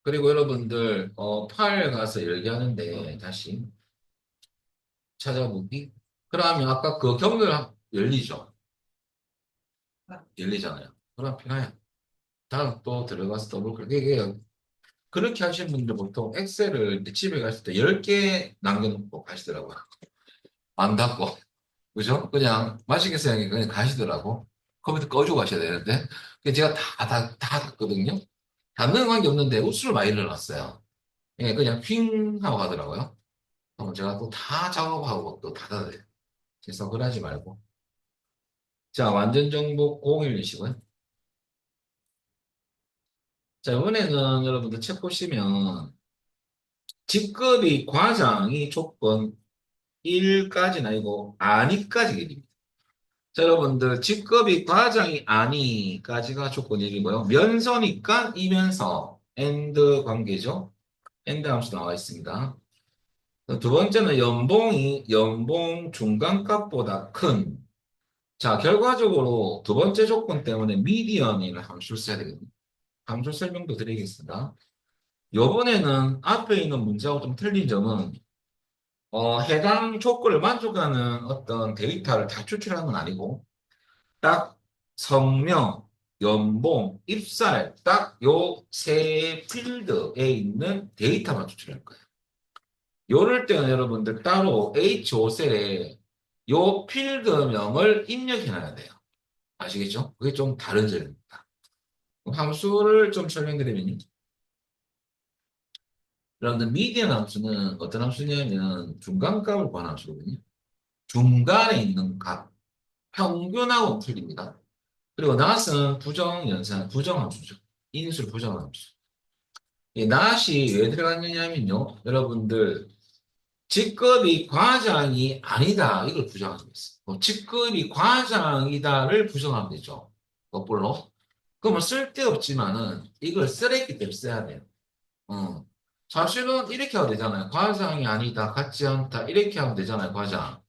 그리고 여러분들 파일 가서 열기 하는데 다시 찾아보기. 그러면 아까 그 경로를 열리죠. 열리잖아요. 그럼 피나요. 다음 또 들어가서 더블 클릭. 이게 그렇게 하시는 분들 보통 엑셀을 집에 갔을 때 10개 남겨놓고 가시더라고요. 안 닫고. 그죠? 그냥 마시겠어요. 그냥 가시더라고. 컴퓨터 꺼주고 가셔야 되는데. 제가 다 닫거든요. 닫는 관계 없는데 우수를 많이 일어났어요. 예, 그냥 휙 하고 가더라고요. 제가 또 다 작업하고 또 닫아야 그래서 그러지 말고. 자, 완전 정복 011식은. 자, 이번에는 여러분들 책 보시면 직급이 과장이 조건 1까지는 아니고 아니까지 얘기입니다. 자, 여러분들 직급이 과장이 아니까지가 조건 1이고요. 면서니까 이면서 and 관계죠. and 함수 나와 있습니다. 두 번째는 연봉이 연봉 중간값보다 큰. 자, 결과적으로 두 번째 조건 때문에 미디언이라는 함수를 써야 되거든요. 함수 설명도 드리겠습니다. 요번에는 앞에 있는 문제하고 좀 틀린 점은 해당 조건을 만족하는 어떤 데이터를 다 추출하는 건 아니고 딱 성명, 연봉, 입사일 딱 요 세 필드에 있는 데이터만 추출할 거예요. 요럴 때는 여러분들 따로 H5셀에 요 필드명을 입력해 놔야 돼요. 아시겠죠? 그게 좀 다른 점입니다. 함수를 좀 설명드리면요. 여러분들 미디안 함수는 어떤 함수냐면 중간값을 구하는 함수거든요. 중간에 있는 값, 평균하고 틀립니다. 그리고 not은 부정연산, 부정함수죠. 인수를 부정한 함수. 이 not이 왜 들어갔느냐면요. 여러분들 직급이 과장이 아니다. 이걸 부정하는 거있어요. 직급이 과장이다를 부정하면 되죠. 거꾸로. 그러면 쓸데없지만은 이걸 쓰레기 때문에 써야 돼요. 어. 사실은 이렇게 하면 되잖아요. 과장이 아니다. 같지 않다. 이렇게 하면 되잖아요. 과장.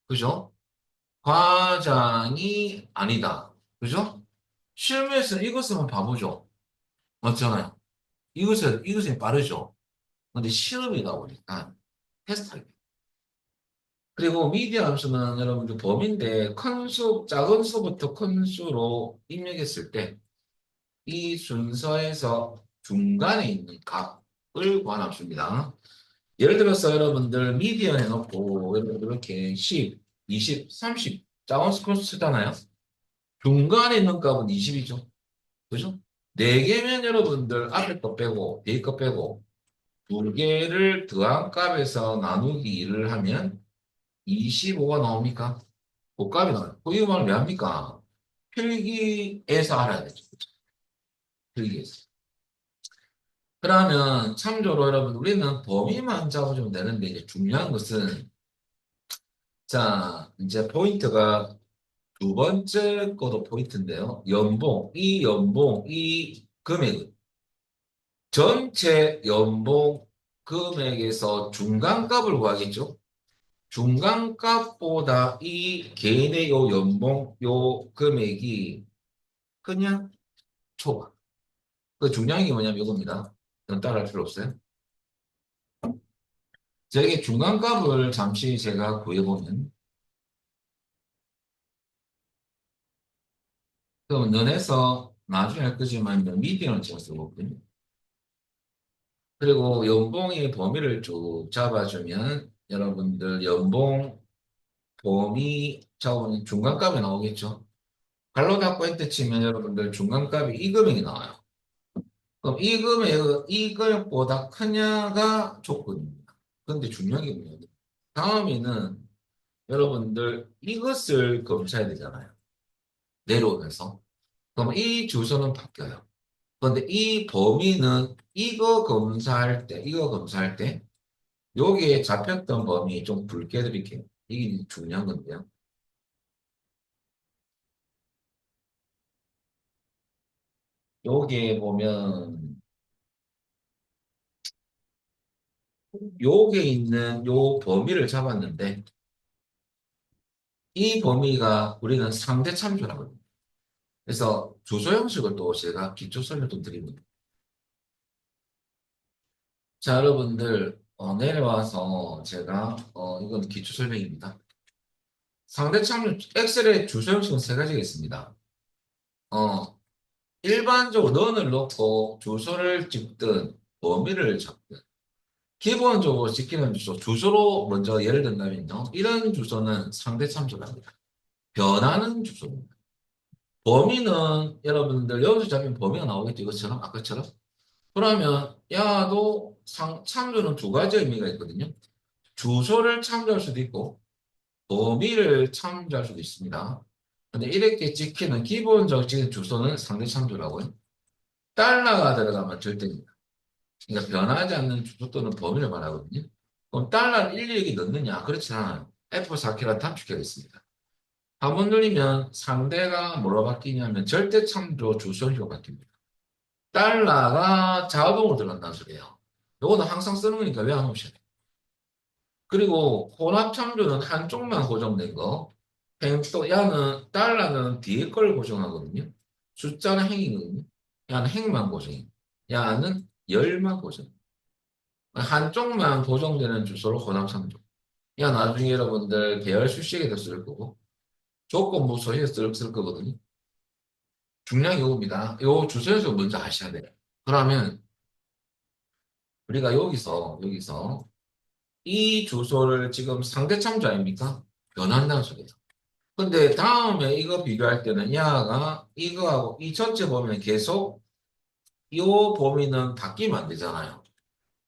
그죠? 과장이 아니다. 그죠? 실무에서는 이것을 한번 봐보죠. 맞잖아요. 이것이 빠르죠. 근데 시험이다 보니까 테스트하게. 그리고 미디어 함수는 여러분들 범위인데 큰 수, 작은 수부터 큰 수로 입력했을 때 이 순서에서 중간에 있는 값을 구하는 함수입니다. 예를 들어서 여러분들 미디어 해놓고 여러분들 이렇게 10, 20, 30 작은 수 큰 수 쓰잖아요. 중간에 있는 값은 20이죠. 그죠? 4개면 여러분들 앞에 거 빼고 뒤에 거 빼고 2개를 더한 값에서 나누기 1을 하면 25가 나옵니까? 곱값이 나와요. 그 이거 말을 왜 합니까? 필기에서 알아야 되죠. 필기에서. 그러면 참조로 여러분 우리는 범위만 잡아주면 되는데 이제 중요한 것은 자 이제 포인트가 두 번째 것도 포인트인데요. 연봉, 이 연봉, 이 금액은 전체 연봉 금액에서 중간값을 구하겠죠. 중간값보다 이 개인의 요 연봉 요 금액이 그냥 초과. 그 중요한 게 뭐냐면 이겁니다. 이건 따라할 필요 없어요. 저에게 중간값을 잠시 제가 구해보면 그럼 면에서 나중에 할 거지만 미디어는 제가 쓰거든요. 그리고 연봉의 범위를 쭉 잡아주면 여러분들 연봉 범위 잡으면 중간값이 나오겠죠. 갈로 닫고 엔터 치면 여러분들 중간값이 이 금액이 나와요. 그럼 이 금액보다 크냐가 조건입니다. 그런데 중요한 게 뭐냐면 다음에는 여러분들 이것을 검사해야 되잖아요. 내려오면서. 그럼 이 주소는 바뀌어요. 그런데 이 범위는 이거 검사할 때 여기에 잡혔던 범위 좀 붉게 드릴게요. 이게 중요한 건데요. 여기에 보면 여기에 있는 요 범위를 잡았는데 이 범위가 우리는 상대 참조라고 합니다. 그래서 주소 형식을 또 제가 기초 설명 좀 드립니다. 자, 여러분들 내려와서 제가 이건 기초 설명입니다. 상대 참조 엑셀의 주소 형식은 세 가지가 있습니다. 어, 일반적으로 런을 넣고 주소를 찍든 범위를 잡든 기본적으로 찍히는 주소, 주소로 먼저 예를 든다면요. 이런 주소는 상대 참조랍니다. 변하는 주소입니다. 범위는 여러분들 여기서 잡힌 범위가 나오겠죠. 이것처럼 아까처럼. 그러면 야도 참조는 두 가지 의미가 있거든요. 주소를 참조할 수도 있고 범위를 참조할 수도 있습니다. 근데 이렇게 찍히는 기본적인 주소는 상대 참조라고요. 달러가 들어가면 절대입니다. 그러니까 변하지 않는 주소 또는 범위를 말하거든요. 그럼 달러를 일일이 넣느냐? 그렇지 않아요. F4키라 단축하겠습니다. 한번 눌리면 상대가 뭐로 바뀌냐면 절대 참조 주소로 바뀝니다. 달러가 자동으로 들어간다는 소리예요. 요거는 항상 쓰는 거니까 왜 안 오셔요? 그리고 혼합 참조는 한쪽만 고정된 거. 또 야는 달러는 뒤에 걸 고정하거든요. 숫자는 행이거든요. 야는 행만 고정해. 야는 열만 고정. 한쪽만 고정되는 주소로 호남상조. 야, 나중에 여러분들 계열 수식에도 쓸 거고, 조건부 소식에 쓸 거거든요. 중요한 요겁니다. 요 주소에서 먼저 하셔야 돼요. 그러면 우리가 여기서 이 주소를 지금 상대 참조 아닙니까? 변환단 소리예요. 근데 다음에 이거 비교할 때는 야가 이거하고 이 전체 범위는 계속 이 범위는 바뀌면 안 되잖아요.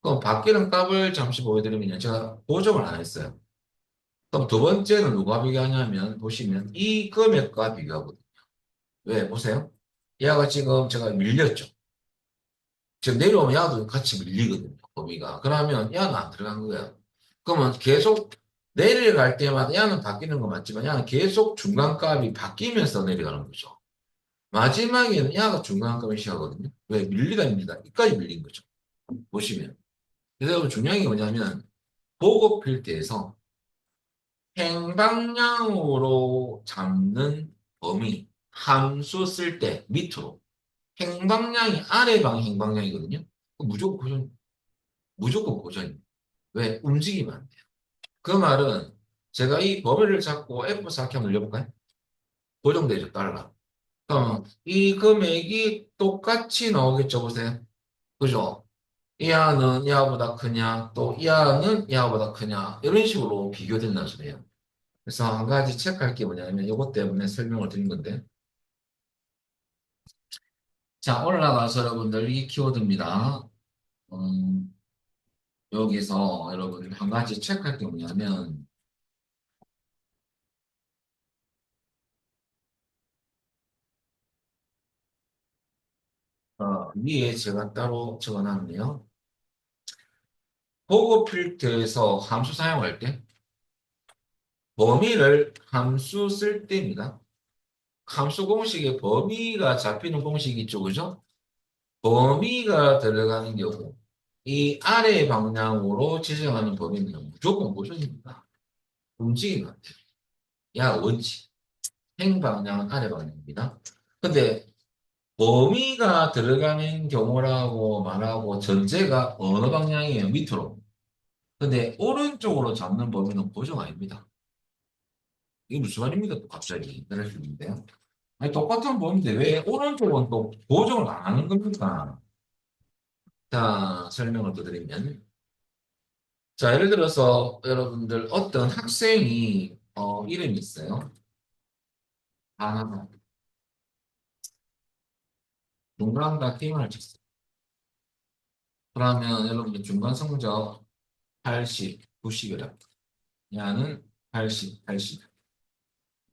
그럼 바뀌는 값을 잠시 보여드리면 제가 고정을 안 했어요. 그럼 두 번째는 누가 비교하냐면 보시면 이 금액과 비교하거든요. 왜? 보세요. 야가 지금 제가 밀렸죠. 지금 내려오면 야도 같이 밀리거든요. 범위가. 그러면 야는 안 들어간 거예요. 그러면 계속 내려갈 때마다 야는 바뀌는 건 맞지만 야는 계속 중간값이 바뀌면서 내려가는 거죠. 마지막에는 야가 중간값이 시작하거든요. 왜? 밀리다 밀리다. 이까지 밀린 거죠. 보시면. 그래서 중요한 게 뭐냐면 보고 필드에서 행방향으로 잡는 범위 함수 쓸 때 밑으로 행방향이 아래 방 행방향이거든요. 무조건 고정입니다. 왜? 움직이면 안 돼요. 그 말은 제가 이 범위를 잡고 F4 한번 늘려볼까요? 고정되죠, 달러. 그럼 이 금액이 똑같이 나오겠죠, 보세요. 그죠? 이하는 이하보다 크냐, 또 이하는 이하보다 크냐, 이런 식으로 비교된다는 소리예요. 그래서 한 가지 체크할 게 뭐냐면 이것 때문에 설명을 드린 건데. 자, 올라가서 여러분들 이 키워드입니다. 음, 여기서 여러분 한 가지 체크할 게 뭐냐면 위에 제가 따로 적어놨네요. 보고 필터에서 함수 사용할 때 범위를 함수 쓸 때입니다. 함수 공식에 범위가 잡히는 공식이 있죠, 그죠? 범위가 들어가는 경우 이 아래 방향으로 지정하는 범위는 무조건 고정입니다. 움직이면 안 돼요. 야, 원칙. 행방향은 아래 방향입니다. 근데 범위가 들어가는 경우라고 말하고 전제가 어느 방향이에요? 밑으로. 근데 오른쪽으로 잡는 범위는 고정 아닙니다. 이게 무슨 말입니까? 또 갑자기 그럴 수 있는데요. 아니, 똑같은 범위인데 왜 오른쪽은 또 고정을 안 하는 겁니까? 자, 설명을 또 드리면. 자, 예를 들어서 여러분들 어떤 학생이 이름이 있어요. 하나, 중간과 게임을 쳤어요. 그러면 여러분들 중간 성적 80, 90이라. 야는 80, 80.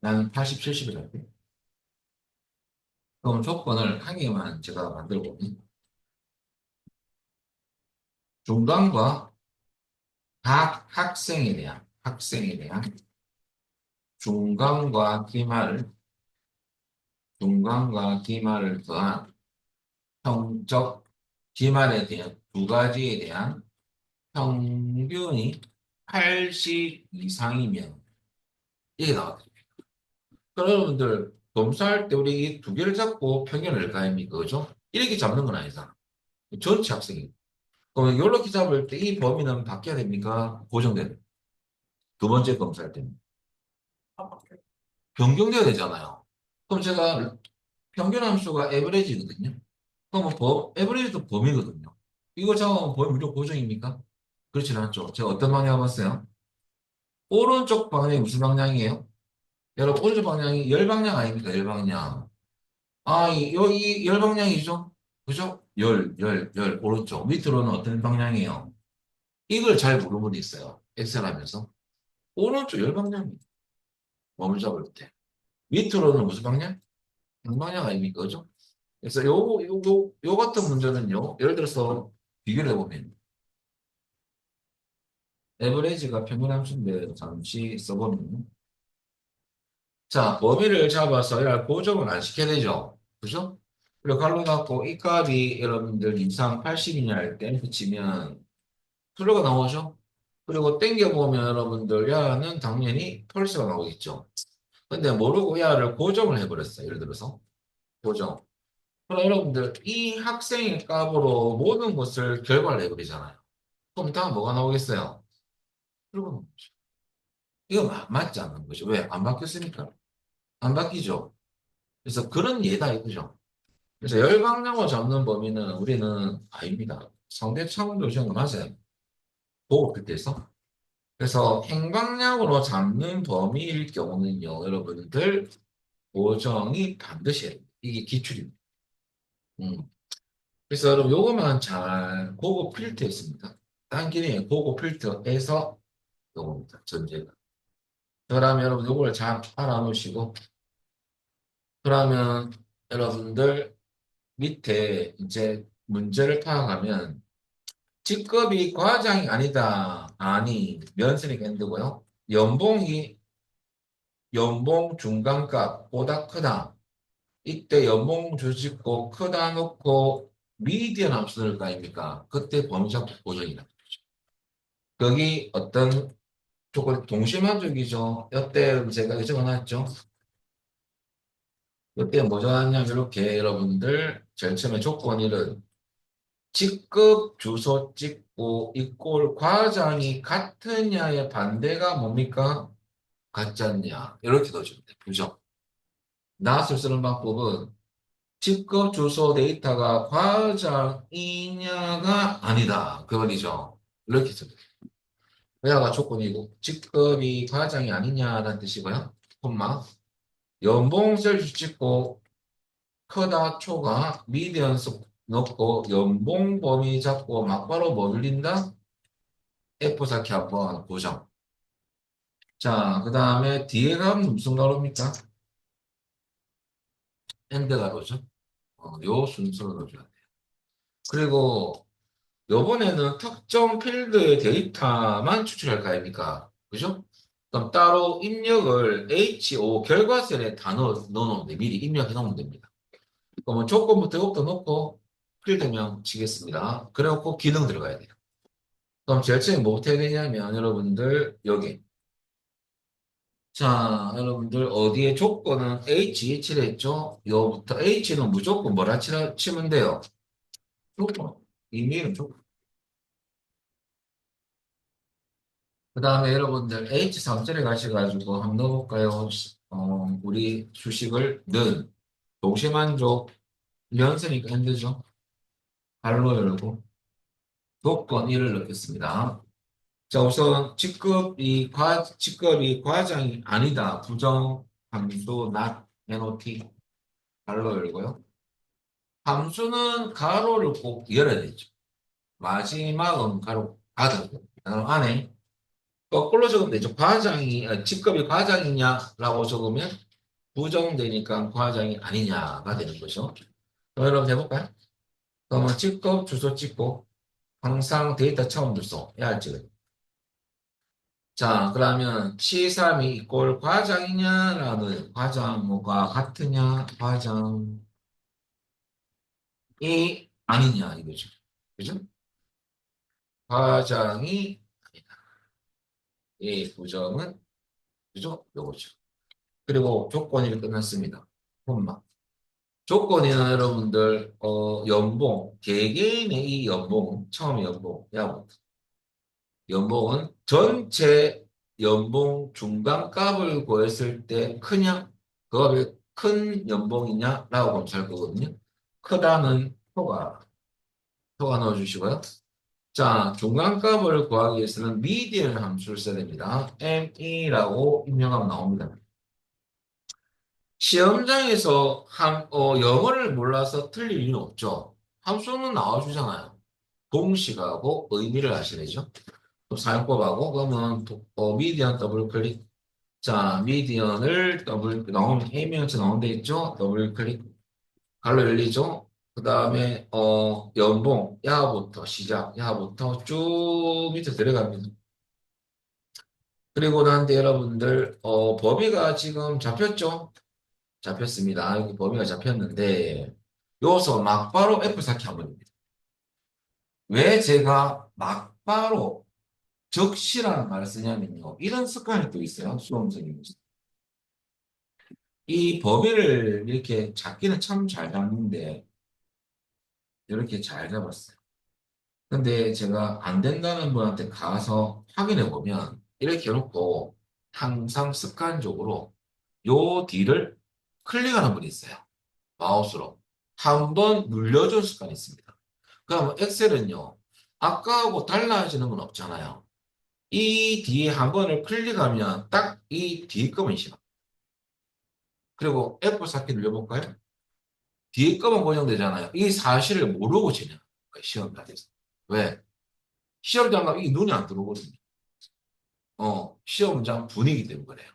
나는 80, 70이라. 그럼 조건을 한 개만 제가 만들어 보면 중간과 각 학생에 대한 중간과 기말을 더한 성적 기말에 대한 두 가지에 대한 평균이 80 이상이면 이게 나왔거든요. 그럼 여러분들 검사할 때 우리 이 두 개를 잡고 평균을 낼거 아닙니까? 그죠? 이렇게 잡는 건 아니잖아. 전체 학생이. 그럼 이렇게 잡을 때 이 범위는 바뀌어야 됩니까? 고정되는. 두 번째 검사할 때는. 변경돼야 되잖아요. 그럼 제가 평균 함수가 에버리지거든요. 그럼 에버리지도 범위거든요. 이거 잡으면 범위 무조건 고정입니까? 그렇지 않죠. 제가 어떤 방향 봤어요? 오른쪽 방향이 무슨 방향이에요? 여러분, 오른쪽 방향이 열방향 아닙니까? 열방향. 아, 여기 열방향이죠? 그죠? 오른쪽. 밑으로는 어떤 방향이에요? 이걸 잘 모르는 분이 있어요. 엑셀 하면서. 오른쪽 열방향입니다. 몸을 잡을 때. 밑으로는 무슨 방향? 양방향 아닙니까? 그죠? 그래서 요 같은 문제는요. 예를 들어서 비교를 해보면 에버리지가 평균 함수인데 잠시 써보면 자, 범위를 잡아서 이걸 고정을 안 시켜야 되죠. 그죠? 그리고 갈로 닫고 이 값이 여러분들 이상 80이냐 할 때 붙이면 트루가 나오죠. 그리고 땡겨보면 여러분들 야는 당연히 펄스가 나오겠죠. 근데 모르고 야를 고정을 해버렸어요. 예를 들어서 고정. 그럼 여러분들 이 학생의 값으로 모든 것을 결과를 내버리잖아요. 그럼 다음 뭐가 나오겠어요? 그리고 이거 맞지 않는 거죠. 왜? 안 바뀌었으니까. 안 바뀌죠. 그래서 그런 예다 이거죠. 그래서 열강량을 잡는 범위는 우리는 아닙니다. 상대 차원 조정을 맞아요. 보고 필때에서. 그래서 행방량으로 잡는 범위일 경우는요, 여러분들 보정이 반드시 해야 됩니다. 이게 기출입니다. 음. 그래서 여러분 요거만 잘 보고 필터했습니다. 딴 기능에 보고 필터해서 요겁니다. 전제가. 그러면 여러분 요걸 잘 알아놓으시고 그러면 여러분들 밑에 이제 문제를 파악하면 직급이 과장이 아니다. 아니 면세력 엔드고요. 연봉이 연봉 중간값보다 크다. 이때 연봉 주식고 크다 놓고 미디언 함수 넣을 거 아닙니까? 그때 범위적 보정이다. 거기 어떤 조건 동시만족이죠. 이때 제가 적어놨죠. 이때 뭐 적어놨냐면 이렇게 여러분들 제일 처음에 조건 1은 직급 주소 찍고 이꼴 과장이 같으냐의 반대가 뭡니까? 같지 않냐. 이렇게 넣어주면 돼요. 그죠? 나왔을 쓰는 방법은 직급 주소 데이터가 과장이냐가 아니다. 그 말이죠. 이렇게 써요. 회화가 조건이고 직급이 과장이 아니냐라는 뜻이고요. 콤마 연봉 셀수 찍고 크다 초가 미디언 넣고 연봉 범위 잡고 막바로 뭐 늘린다? F4키 한번 고정. 자, 그 다음에 뒤에 가면 무슨 가로입니까? 엔드 가로죠. 요 순서로 넣어줘야 돼요. 그리고 요번에는 특정 필드의 데이터만 추출할 거 아닙니까? 그죠? 그럼 따로 입력을 HO 결과셀에 다 넣어놓으면 돼. 미리 입력해 놓으면 됩니다. 그러면 조건부터 이것부터 넣고 필드명 치겠습니다. 그래갖고 기능 들어가야 돼요. 그럼 제일 처음에 뭐부터 해야 되냐면 여러분들 여기 자 여러분들 어디에 조건은 HH를 했죠? 요부터 H는 무조건 뭐라 치면 돼요? 조건. 이메일은 조건. 그 다음에 여러분들 H3절에 가셔가지고 한번 넣어볼까요? 우리 주식을 는 동시만족 면세니까 힘들죠? 발로 열고 조건 1을 넣겠습니다. 자 우선 직급이 과장이 아니다. 부정 함수 not not 발로 열고요. 함수는 가로를 꼭 열어야 되죠. 마지막은 가로 닫고 그다음 안에 거꾸로 적으면 되죠. 직급이 과장이냐라고 적으면 부정되니까 과장이 아니냐가 되는 거죠. 그럼 여러분 해볼까요? 그러면 직급 주소 찍고 항상 데이터 처음 주소 해야지. 자, 그러면 C3이 이꼴 과장이냐라는 과장 뭐가 같으냐 과장이 아니냐 이거죠. 그죠? 과장이 아니다. 이 부정은 그죠? 요거죠. 그리고 조건이 끝났습니다. 콤마. 조건이나 여러분들 연봉 개개인의 이 연봉 처음 연봉 야부터 연봉은 전체 연봉 중간값을 구했을 때 크냐 그거를 큰 연봉이냐라고 검사할 거거든요. 크다는 표가 넣어주시고요. 자 중간값을 구하기 위해서는 미디언 함수를 써야 됩니다. ME라고 입력하면 나옵니다. 시험장에서 영어를 몰라서 틀릴 일은 없죠. 함수는 나와주잖아요. 공식하고 의미를 아시겠죠? 또 사용법하고 그러면 미디언 더블 클릭. 자, 미디언을 나오면 A명치 나온 데 있죠? 더블 클릭. 갈로 열리죠? 그 다음에 연봉 야부터 시작. 야부터 쭉 밑에 들어갑니다. 그리고 난데 여러분들 범위가 지금 잡혔죠? 잡혔습니다. 여기 범위가 잡혔는데 여기서 막바로 F4키 한번 입니다. 왜 제가 막바로 적시라는 말을 쓰냐면요. 이런 습관이 또 있어요. 수험생이. 이 범위를 이렇게 잡기는 참 잘 잡는데 이렇게 잘 잡았어요. 근데 제가 안 된다는 분한테 가서 확인해 보면 이렇게 해놓고 항상 습관적으로 요 뒤를 클릭하는 분이 있어요. 마우스로. 한 번 눌려준 습관이 있습니다. 그럼 엑셀은요. 아까하고 달라지는 건 없잖아요. 이 뒤에 한 번을 클릭하면 딱 이 뒤에 거만 있어. 그리고 F4키 눌려볼까요? 뒤에 거만 고정되잖아요. 이 사실을 모르고 진행해요. 시험장에서. 왜? 시험장 가면 이게 눈이 안 들어오거든요. 시험장 분위기 때문에 그래요.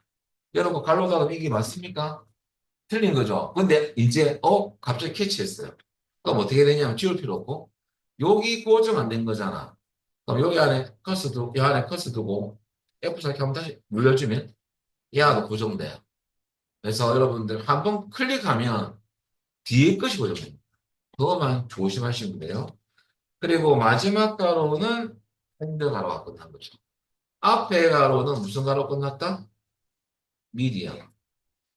여러분, 갈로 닫으면 이게 맞습니까? 틀린 거죠. 근데 이제, 갑자기 캐치했어요. 그럼 어떻게 되냐면 지울 필요 없고, 여기 고정 안 된 거잖아. 그럼 여기 안에 커서 두고, 이 안에 커서 두고, F4키 한번 다시 눌러주면, 얘하고 고정돼요. 그래서 여러분들 한 번 클릭하면 뒤에 것이 고정됩니다. 그것만 조심하시면 돼요. 그리고 마지막 가로는 핸드 가로가 끝난 거죠. 앞에 가로는 무슨 가로 끝났다? 미디어.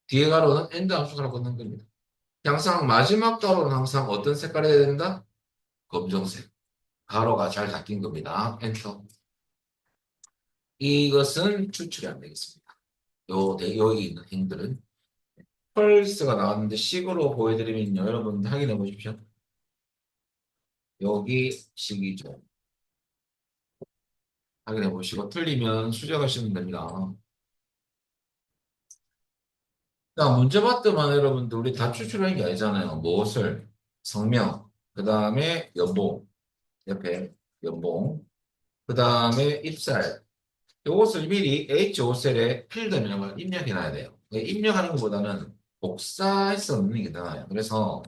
뒤에 가로는 엔드 함수 가로 끝난 겁니다. 항상 마지막 가로는 항상 어떤 색깔이 해야 된다? 검정색. 가로가 잘 닦인 겁니다. 엔터. 이것은 추출이 안 되겠습니다. 여기 있는 행들은 펄스가 나왔는데 식으로 보여드리면요. 여러분 확인해 보십시오. 여기 식이죠. 확인해 보시고 틀리면 수정하시면 됩니다. 자, 문제 봤더만 여러분들 우리 다 추출한 게 아니잖아요. 무엇을? 성명, 그 다음에 연봉, 옆에 연봉, 그 다음에 입살. 이것을 미리 H5셀에 필드 명을 입력해 놔야 돼요. 입력하는 것보다는 복사해서 넣는 게 나아요. 그래서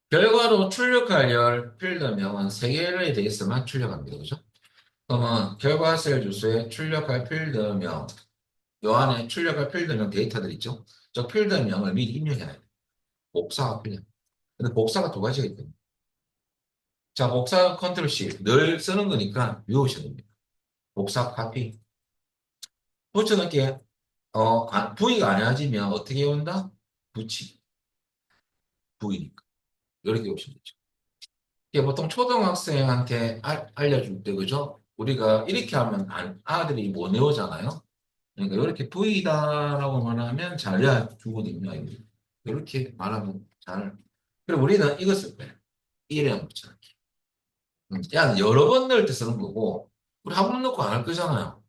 결과로 출력할 열 필드명은 3개의 데이스만 출력합니다. 그죠? 그러면 결과 셀 주소에 출력할 필드명, 요 안에 출력할 필드명 데이터들 있죠? 저 필드명을 미리 입력해놔야 돼요. 복사가 필요. 근데 복사가 두 가지가 있거든요. 자, 복사 컨트롤 C 늘 쓰는 거니까 외우셔야 됩니다. 복사 카피. 붙여넣기 V가 아니어지면 어떻게 온다? 붙이기. V니까. 이렇게 외우시면 되죠. 이게 보통 초등학생한테 알려줄 때, 그죠? 우리가 이렇게 하면 아들이 못 외우잖아요. 그러니까 이렇게 V다라고 말하면 잘 알려주거든요. 이렇게 말하면 잘. 그리고 우리는 이것을 빼요. 이름 붙여넣기. 야, 여러 번 넣을 때 쓰는 거고, 우리 한 번 넣고 안 할 거잖아요.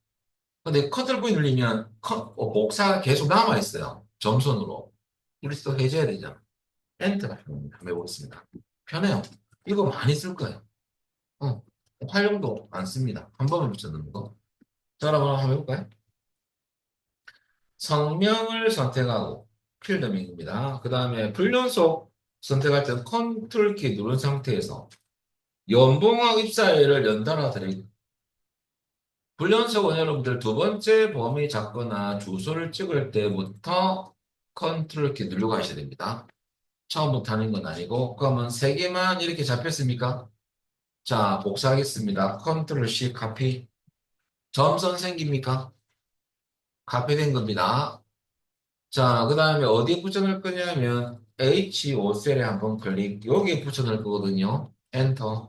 근데 컨트롤 V 눌리면 복사가 계속 남아있어요. 점선으로. 우리 또 해줘야 되잖아. 엔터가 편합니다. 한번 해보겠습니다. 편해요. 이거 많이 쓸 거예요. 어, 활용도 안 씁니다. 한 번만 붙여 넣는 거. 자, 여러분 한번 해볼까요? 성명을 선택하고 필드명입니다. 그 다음에 불연속 선택할 때는 컨트롤 키 누른 상태에서 연봉하고 입사일을 연달아 드립니다. 불연속은 여러분들 두 번째 범위 잡거나 주소를 찍을 때부터 컨트롤 키 누르고 하셔야 됩니다. 처음부터 하는 건 아니고 그러면 세 개만 이렇게 잡혔습니까? 자, 복사하겠습니다. 컨트롤 C 카피. 점선 생깁니까? 카피된 겁니다. 자, 그 다음에 어디에 붙여넣을 거냐면 H5셀에 한번 클릭. 여기에 붙여넣을 거거든요. 엔터.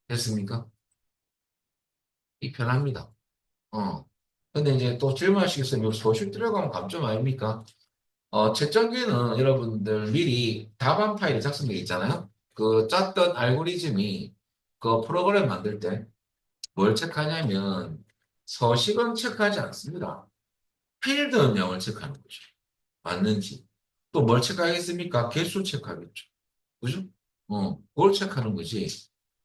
됐습니까? 이 편합니다. 근데 이제 또 질문하시겠어요. 소식 들어가면 감점 아닙니까? 채점기는 여러분들 미리 답안 파일이 작성되어 있잖아요. 그 짰던 알고리즘이 그 프로그램 만들 때 뭘 체크하냐면 서식은 체크하지 않습니다. 필드명을 체크하는 거죠. 맞는지. 또 뭘 체크하겠습니까? 개수 체크하겠죠. 그죠? 그걸 체크하는 거지.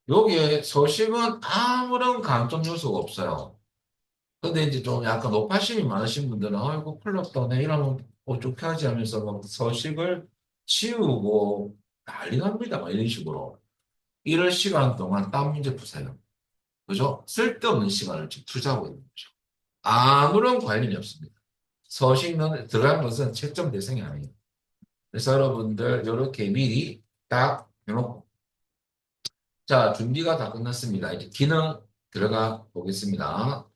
여기에 서식은 아무런 감점 요소가 없어요. 근데 이제 좀 약간 노파심이 많으신 분들은 아이고 큰일 났다네 이러면 어떻게 하지 하면서 막 서식을 치우고 난리 납니다. 막 이런 식으로. 이럴 시간 동안 딴 문제 푸세요. 그죠? 쓸데없는 시간을 지금 투자하고 있는 거죠. 아무런 관련이 없습니다. 서식은 들어간 것은 채점 대상이 아니에요. 그래서 여러분들 이렇게 미리 딱 해놓고 자 준비가 다 끝났습니다. 이제 기능 들어가 보겠습니다.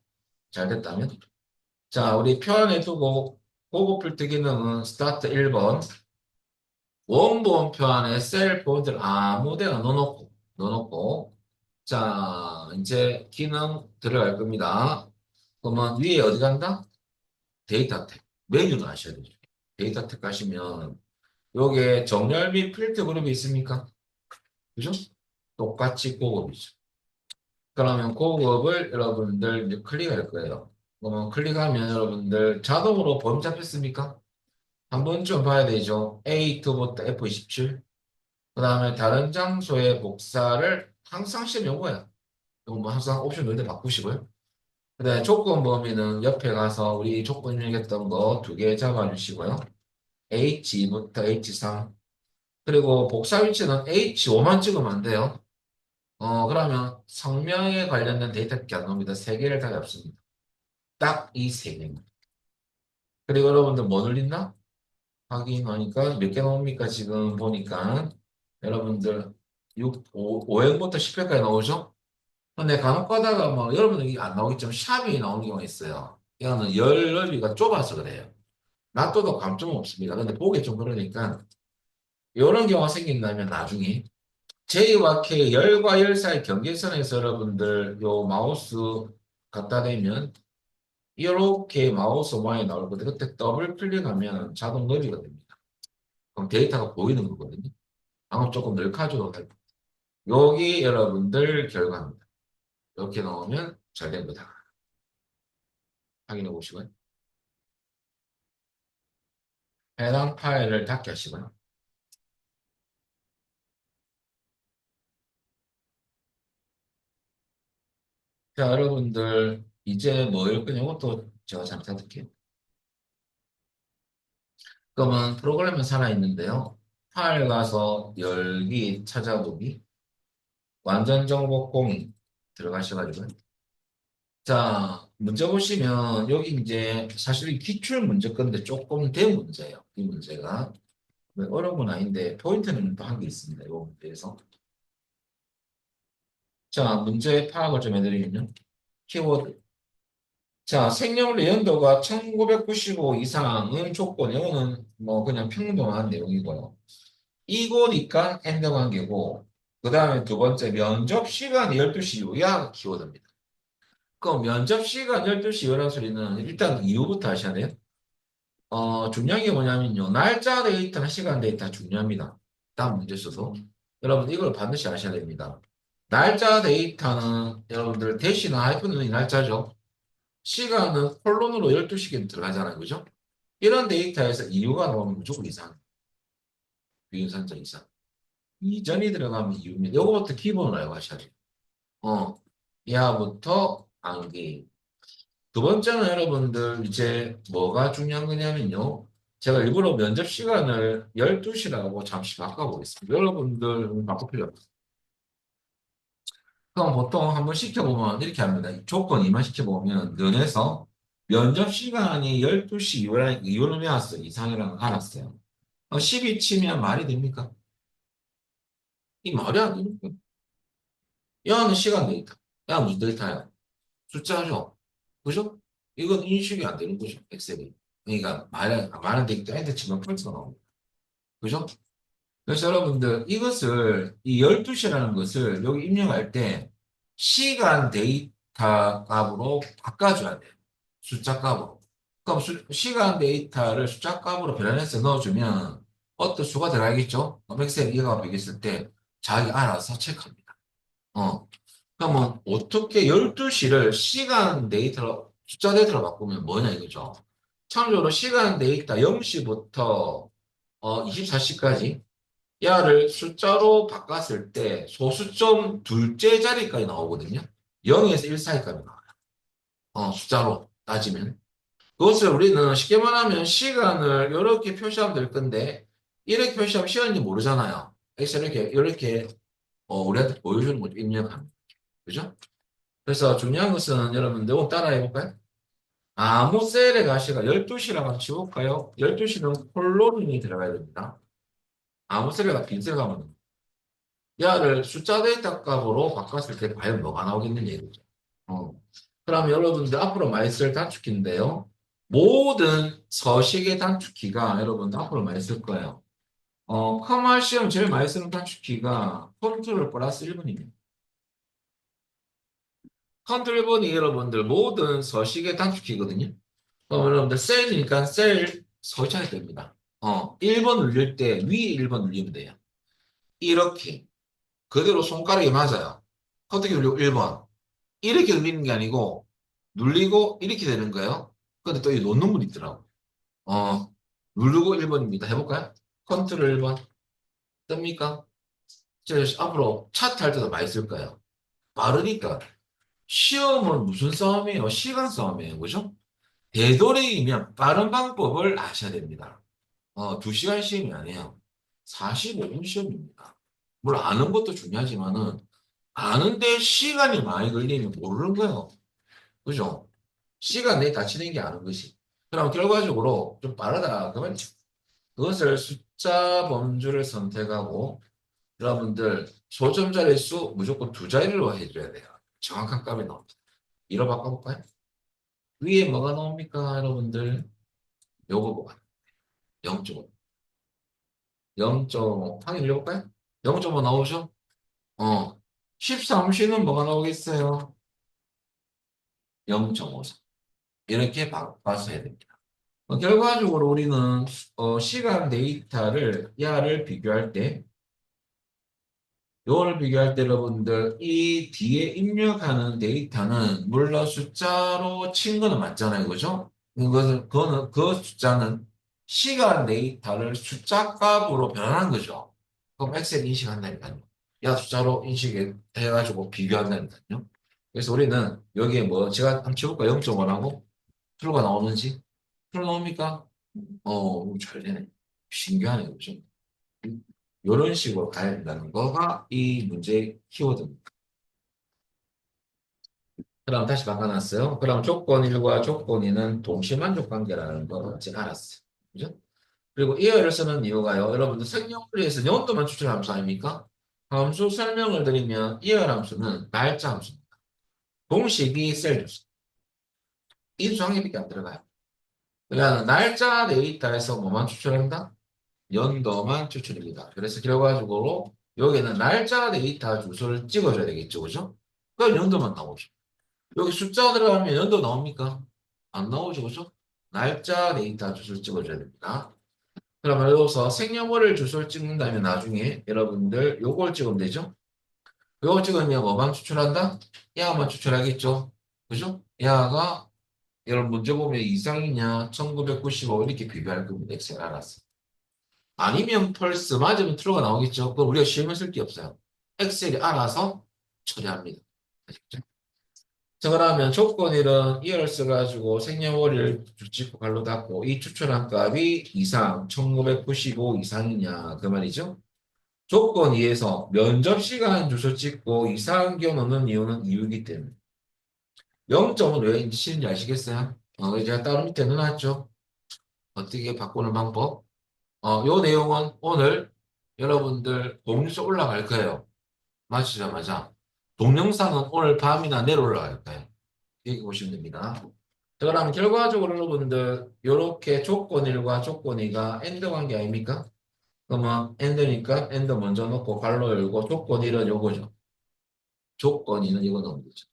잘 됐다면 자 우리 표안에 두고 보고 필터 기능은 스타트 1번 원본표 안에 셀 포인트를 아무 데나 넣어놓고, 자, 이제 기능 들어갈 겁니다. 그러면 위에 어디 간다? 데이터 탭. 메뉴를 하셔야 되죠. 데이터 탭 가시면, 요게 정렬 및 필터 그룹이 있습니까? 그죠? 똑같이 고급이죠. 그러면 고급을 여러분들 이제 클릭할 거예요. 그러면 클릭하면 여러분들 자동으로 범위 잡혔습니까? 한 번쯤 봐야 되죠. A2부터 F27. 그 다음에 다른 장소의 복사를 항상 시험 요거야. 이거 뭐 항상 옵션 누를 때 바꾸시고요. 그 다음에 조건 범위는 옆에 가서 우리 조건 입력했던 거 두 개 잡아주시고요. H2부터 H3. 그리고 복사 위치는 H5만 찍으면 안 돼요. 그러면 성명에 관련된 데이터밖에 안 나옵니다. 세 개를 다 잡습니다. 딱 이 세 개입니다. 그리고 여러분들 뭐 눌린다? 확인하니까 몇 개 나옵니까? 지금 보니까 여러분들 5행부터 10회까지 나오죠? 근데 간혹 가다가 막 여러분들 이게 안 나오겠지만 샵이 나오는 경우가 있어요. 이거는 열 넓이가 좁아서 그래요. 놔둬도 감점은 없습니다. 근데 보기 좀 그러니까 이런 경우가 생긴다면 나중에 J와 K 열과 열 사이 경계선에서 여러분들 요 마우스 갖다 대면 이렇게 마우스 모양이 나올 건데 그때 더블 클릭하면 자동 너비가 됩니다. 그럼 데이터가 보이는 거거든요. 방금 조금 넓혀줘도 될 거예요. 여기 여러분들 결과입니다. 이렇게 나오면 잘 된 거다. 확인해 보시고요. 해당 파일을 닫게 하시고요. 자, 여러분들 이제 뭐일 거냐 이것도 제가 잠깐 드릴게요. 그러면 프로그램은 살아있는데요. 파일 가서 열기, 찾아보기, 완전 정보 공유 들어가셔가지고요. 자, 문제 보시면 여기 이제 사실 이 기출 문제 건데 조금 된 문제예요. 이 문제가. 어려운 건 아닌데 포인트는 또 한 게 있습니다. 이 문제에서. 자, 문제 파악을 좀 해드리면요. 키워드. 자, 생년월일 연도가 1995 이상은 조건, 이거는 뭐 그냥 평범한 내용이고요. 이거니까 핸드 관계고, 그 다음에 두 번째 면접 시간 12시 이후야 키워드입니다. 그럼 면접 시간 12시 이후라는 소리는 일단 이유부터 하셔야 돼요. 중요한 게 뭐냐면요. 날짜 데이터나 시간 데이터 중요합니다. 다음 문제 써서. 여러분 이걸 반드시 아셔야 됩니다. 날짜 데이터는 여러분들 대시나 하이픈은 날짜죠. 시간은 콜론으로 12시간 들어가잖아요. 그죠? 이런 데이터에서 이유가 나오면 무조건 이상. 비윤산자 이상. 이전이 들어가면 이유입니다. 요거부터 기본으로 알고 하셔야 돼요. 이하부터 암기. 두 번째는 여러분들 이제 뭐가 중요한 거냐면요. 제가 일부러 면접 시간을 12시라고 잠시 바꿔보겠습니다. 여러분들 바꿀 필요 없어요. 그럼 보통 한번 시켜보면 이렇게 합니다. 조건 이만 시켜보면 면에서 면접 시간이 12시 이후를 외웠어요. 이상이라는 걸 알았어요. 12 치면 말이 됩니까? 이 말이 안 됩니까? 야는 시간 데이터. 야 무슨 데이터야? 숫자죠. 그죠? 이건 인식이 안 되는 거죠. 엑셀이. 그러니까 말은 데이터 엔터 치면 펄스가 나옵니다. 그죠? 그래서 여러분들 이것을 이 12시라는 것을 여기 입력할 때 시간 데이터 값으로 바꿔줘야 돼요. 숫자 값으로. 그럼 시간 데이터를 숫자 값으로 변환해서 넣어주면 어떤 수가 들어가겠죠? 엑셀 이해가 되겠을 때 자기 알아서 체크합니다. 어. 그러면 어떻게 12시를 시간 데이터로 숫자 데이터로 바꾸면 뭐냐 이거죠. 참고로 시간 데이터 0시부터 24시까지 야를 숫자로 바꿨을 때 소수점 둘째 자리까지 나오거든요. 0에서 1 사이까지 나와요. 숫자로 따지면. 그것을 우리는 쉽게 말하면 시간을 이렇게 표시하면 될 건데 이렇게 표시하면 시간인지 모르잖아요. 그래서 이렇게 우리한테 보여주는 거죠. 입력하면. 그죠? 그래서 중요한 것은 여러분들 이거 따라해 볼까요? 아무 셀에 가시가 12시라고 한번 치볼까요? 12시는 콜론이 들어가야 됩니다. 아무 셀에가 빈 셀 가면 야를 숫자 데이터 값으로 바꿨을 때 과연 뭐가 나오겠느냐 이거죠. 어. 그럼 여러분들 앞으로 많이 쓸 단축키인데요. 모든 서식의 단축키가 여러분들 앞으로 많이 쓸 거예요. 커마 시험 제일 많이 쓰는 단축키가 컨트롤 플러스 1번입니다. 컨트롤 1번이 여러분들 모든 서식의 단축키거든요. 여러분들 셀이니까 셀 설정이 됩니다. 1번 눌릴 때 위에 1번 눌리면 돼요. 이렇게 그대로 손가락이 맞아요. 어떻게 눌리고 1번. 이렇게 눌리는 게 아니고 눌리고 이렇게 되는 거예요. 근데 또 이 놓는 분 있더라고. 어, 누르고 1번입니다. 해볼까요? 컨트롤 1번. 뜹니까? 저 앞으로 차트 할 때도 많이 쓸 거예요. 빠르니까. 시험은 무슨 싸움이에요? 시간 싸움이에요. 그죠? 되도록이면 빠른 방법을 아셔야 됩니다. 2시간 시험이 아니에요. 45분 시험입니다. 물론 아는 것도 중요하지만은 아는데 시간이 많이 걸리면 모르는 거예요. 그죠? 시간 내에 다치는 게 아는 것이. 그럼 결과적으로 좀 빠르다. 그러면 그것을 숫자 범주를 선택하고 여러분들 소점 자리 수 무조건 두 자리로 해줘야 돼요. 정확한 값이 나옵니다. 이로 바꿔볼까요? 위에 뭐가 나옵니까, 여러분들? 요거 뭐가? 0.5. 0.5. 확인해볼까요? 0.5 나오죠? 13시는 뭐가 나오겠어요? 0.54. 이렇게 바꿔서 해야 됩니다. 결과적으로 우리는 시간 데이터를 야를 비교할 때 요거를 비교할 때 여러분들 이 뒤에 입력하는 데이터는 물론 숫자로 친 거는 맞잖아요. 그죠? 그거는 그 숫자는 시간 데이터를 숫자 값으로 변환한 거죠. 그럼 엑셀 인식한다니까요. 야 숫자로 인식해가지고 비교한다니까요. 그래서 우리는 여기에 뭐 제가 한번 쳐볼까 0.5라고 트루가 나오는지 트루 나옵니까? 잘 되네. 신기하네. 그죠? 이런 식으로 가야 된다는 거가 이 문제의 키워드입니다. 그럼 다시 바꿔놨어요. 그럼 조건 1과 조건 2는 동시만족 관계라는 거 제가 알았어요. 그죠? 그리고 이어를 쓰는 이유가요. 여러분들 생년월일에서 연도만 추출한 함수 아닙니까? 함수 설명을 드리면 이어 함수는 날짜 함수입니다. 공식이 셀 주소. 이 수항에밖에 안 들어가요. 그러니까 날짜 데이터에서 뭐만 추출한다? 연도만 추출입니다. 그래서 결과적으로 여기는 날짜 데이터 주소를 찍어줘야 되겠죠. 그죠? 그럼 연도만 나오죠. 여기 숫자 들어가면 연도 나옵니까? 안 나오죠. 그죠? 날짜 데이터 주소를 찍어줘야 됩니다. 그러면 여기서 생년월일 주소를 찍는다면 나중에 여러분들 요걸 찍으면 되죠? 요걸 찍으면 뭐만 추출한다? 야만 추출하겠죠? 그죠? 야가 여러분 문제 보면 이상이냐 1995 이렇게 비교할 겁니다. 엑셀 알았어. 아니면 펄스 맞으면 트루가 나오겠죠. 그럼 우리가 시험에 쓸 게 없어요. 엑셀이 알아서 처리합니다. 아시겠죠? 자, 그러면 조건일은 이어를 써가지고 생년월일 찍고 갈로 닫고 이 추천한 값이 이상 1995 이상이냐 그 말이죠. 조건 2에서 면접 시간 주소 찍고 이상경 넣는 이유는 이유이기 때문에 0점은 왜 치는지 아시겠어요? 제가 따로 밑에 넣어놨죠. 어떻게 바꾸는 방법? 요 내용은 오늘 여러분들 공유서 올라갈 거예요. 마치자마자. 동영상은 오늘 밤이나 내일 올라갈 거예요. 여기 보시면 됩니다. 자, 그럼 결과적으로 여러분들 이렇게 조건 1과 조건 2가 엔드 관계 아닙니까? 그러면 엔드니까 엔드 먼저 넣고 괄호 열고 조건 1은 요거죠. 조건 2는 이거 넣으면 되죠.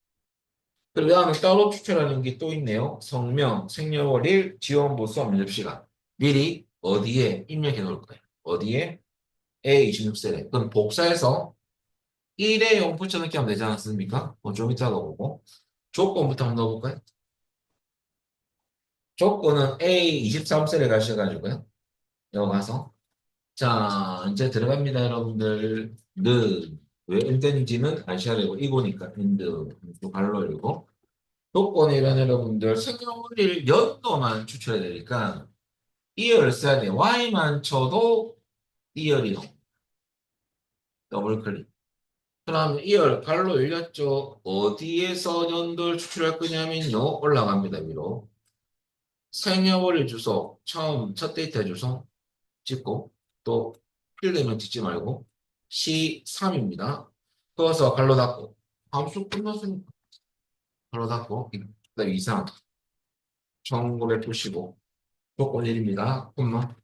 그 다음에 따로 추출하는 게 또 있네요. 성명, 생년월일, 지원부 수업 면접시간. 미리 어디에 입력해 놓을 거예요. 어디에? A26셀에. 그럼 복사해서 1에 0 붙여넣기 하면 되지 않습니까? 좀 이따가 보고. 조건부터 한번 넣어볼까요? 조건은 A23셀에 가셔가지고요. 여기 가서. 자, 이제 들어갑니다, 여러분들. 왜 엔드인지는 아셔야 되고, 이거니까 엔드. 또 발로 열고. 조건이란 여러분들 생년월일 연도만 추출해야 되니까 이어를 써야 돼. Y만 쳐도 이어리 나옵니다. 더블 클릭. 그럼 이열 발로 열렸죠. 어디에서 연도를 추출할 거냐면요. 올라갑니다. 위로. 생년월일 주소 처음 첫 데이터 주소 찍고 또 필드면 찍지 말고 C3입니다. 그어서 발로 닫고 함수 끝났으니까 발로 닫고 그다음 이상 1995 조건 1입니다. 콤마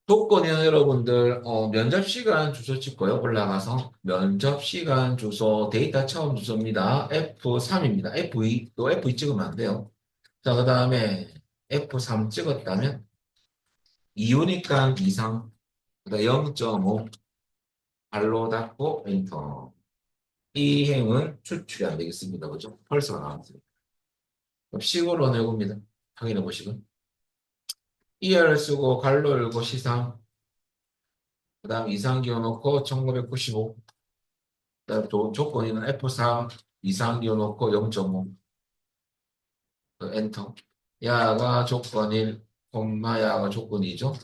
조건이는 여러분들 면접 시간 주소 찍고요. 올라가서 면접 시간 주소 데이터 처음 주소입니다. F3입니다. F2 또 F2 찍으면 안 돼요. 자, 그 다음에 F3 찍었다면 이유니까 이상 그다음 0.5 발로 닫고 엔터. 이 행은 추출이 안 되겠습니다. 그죠? 펄스가 나왔어요. 그럼 식으로 내봅니다. 확인해 보시고 ER 쓰고 갈로 열고 시상 그 다음 이상 기어놓고 1995 그다음 조건이는 F4 이상 기어놓고 0.5 엔터 야가 조건 1 콤마 야가 조건 2죠.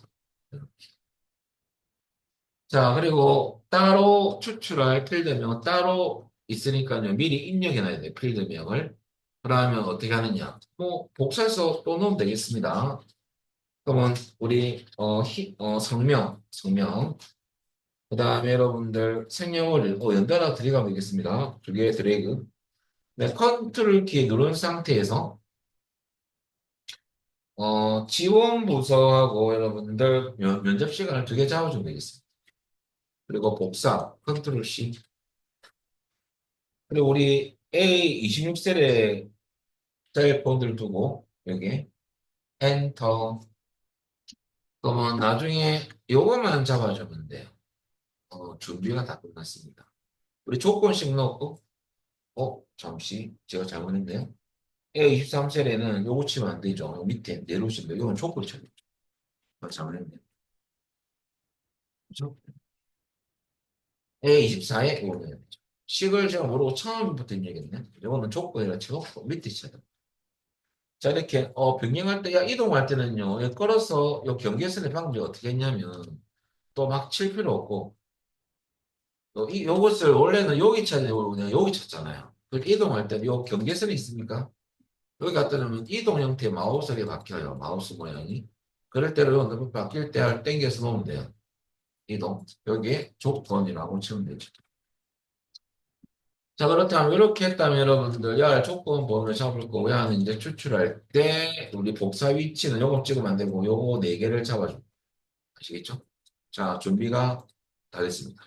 자 그리고 따로 추출할 필드명은 따로 있으니까요. 미리 입력해놔야 돼요. 필드명을. 그러면 어떻게 하느냐. 뭐 복사해서 또 넣으면 되겠습니다. 그러면 우리 성명 그 다음에 여러분들 생년월일 연달아 들어가 보겠습니다. 두 개 드래그 네, 컨트롤 키 누른 상태에서 지원 부서하고 여러분들 면접 시간을 두 개 잡아주면 되겠습니다. 그리고 복사 컨트롤 C 그리고 우리 A26셀에 셀 폰들 두고 여기 엔터 그러면 나중에 요것만 잡아주면 돼요. 준비가 다 끝났습니다. 우리 조건식 넣고 잠시 제가 잘못했네요. A23셀에는 요거 치면 안 되죠. 요 밑에 내려오시면 이건 조건 쳐요. 잘못했네요. 그죠? A24에 이거 넣어야 되죠. 식을 제가 모르고 처음부터 입력했네. 이거는 조건이라 치고 밑에 쳐야 돼요. 자, 이렇게, 변경할 때, 야, 이동할 때는요, 이 끌어서, 요 경계선의 방법이 어떻게 했냐면, 또 막 칠 필요 없고, 요것을 원래는 여기 쳐야 되고, 그냥 여기 쳤잖아요. 그 이동할 때, 요 경계선이 있습니까? 여기 갖다 놓으면 이동 형태의 마우스가 바뀌어요. 마우스 모양이. 그럴 때는 요 바뀔 때 땡겨서 놓으면 돼요. 이동. 여기에 조건이라고 치면 되죠. 자, 그렇다면 이렇게 했다면 여러분들 야 조건 번호를 잡을 거고 야는 이제 추출할 때 우리 복사 위치는 요거 찍으면 안 되고 요거 네 개를 잡아줘. 아시겠죠? 자, 준비가 다 됐습니다.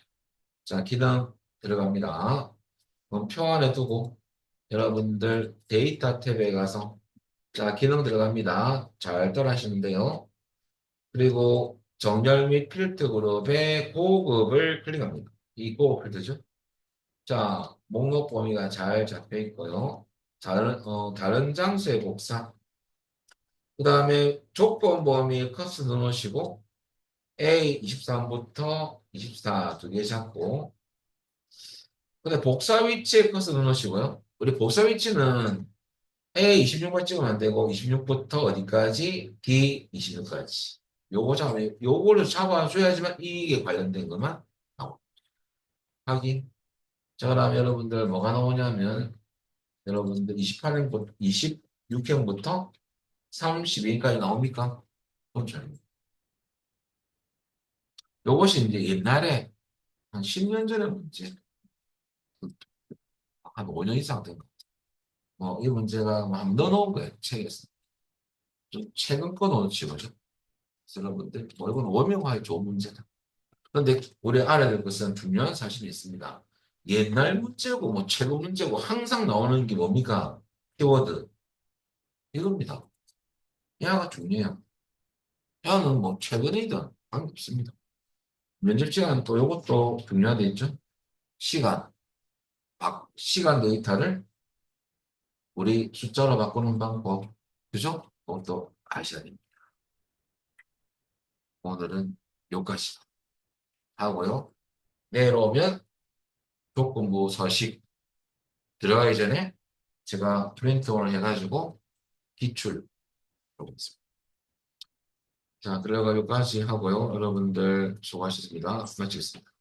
자, 기능 들어갑니다. 그럼 표 안에 두고 여러분들 데이터 탭에 가서 자, 기능 들어갑니다. 잘 따라하시면 돼요. 그리고 정렬 및 필터 그룹의 고급을 클릭합니다. 이 고급 필터죠. 자, 목록 범위가 잘 잡혀 있고요. 다른 장소의 복사. 그 다음에 조건 범위 커스 넣으시고 A23부터 24 두 개 잡고 근데 복사 위치에 커서 넣으시고요. 우리 복사 위치는 A26만 찍으면 안 되고 26부터 어디까지? D26까지. 요거를 잡아줘야지만 이게 관련된 것만 나옵니다. 확인. 자, 그럼 여러분들 뭐가 나오냐면 여러분들 28행부터 26행부터 32행까지 나옵니까? 그렇죠. 요것이 이제 옛날에 한 10년 전에 문제, 한 5년 이상 된 거. 이 문제가 뭐 한번 넣어놓은 거예요, 책에서. 좀 최근 거 넣어놓지, 뭐죠? 그래서 여러분들, 이건 워명화에 좋은 문제다. 그런데 우리 알아야 될 것은 중요한 사실이 있습니다. 옛날 문제고, 뭐, 최근 문제고, 항상 나오는 게 뭡니까? 키워드. 이겁니다. 야가 중요해요. 야는 뭐, 최근이든 관계없습니다. 면접 시간 또 이것도 중요하겠죠? 시간. 시간 데이터를 우리 숫자로 바꾸는 방법. 그죠? 그것도 아셔야 됩니다. 오늘은 여기까지 하고요. 내려오면 조건부 서식 들어가기 전에 제가 프린트온을 해가지고 기출 해보겠습니다. 자, 들어가 여기까지 하고요. 여러분들 수고하셨습니다. 마치겠습니다.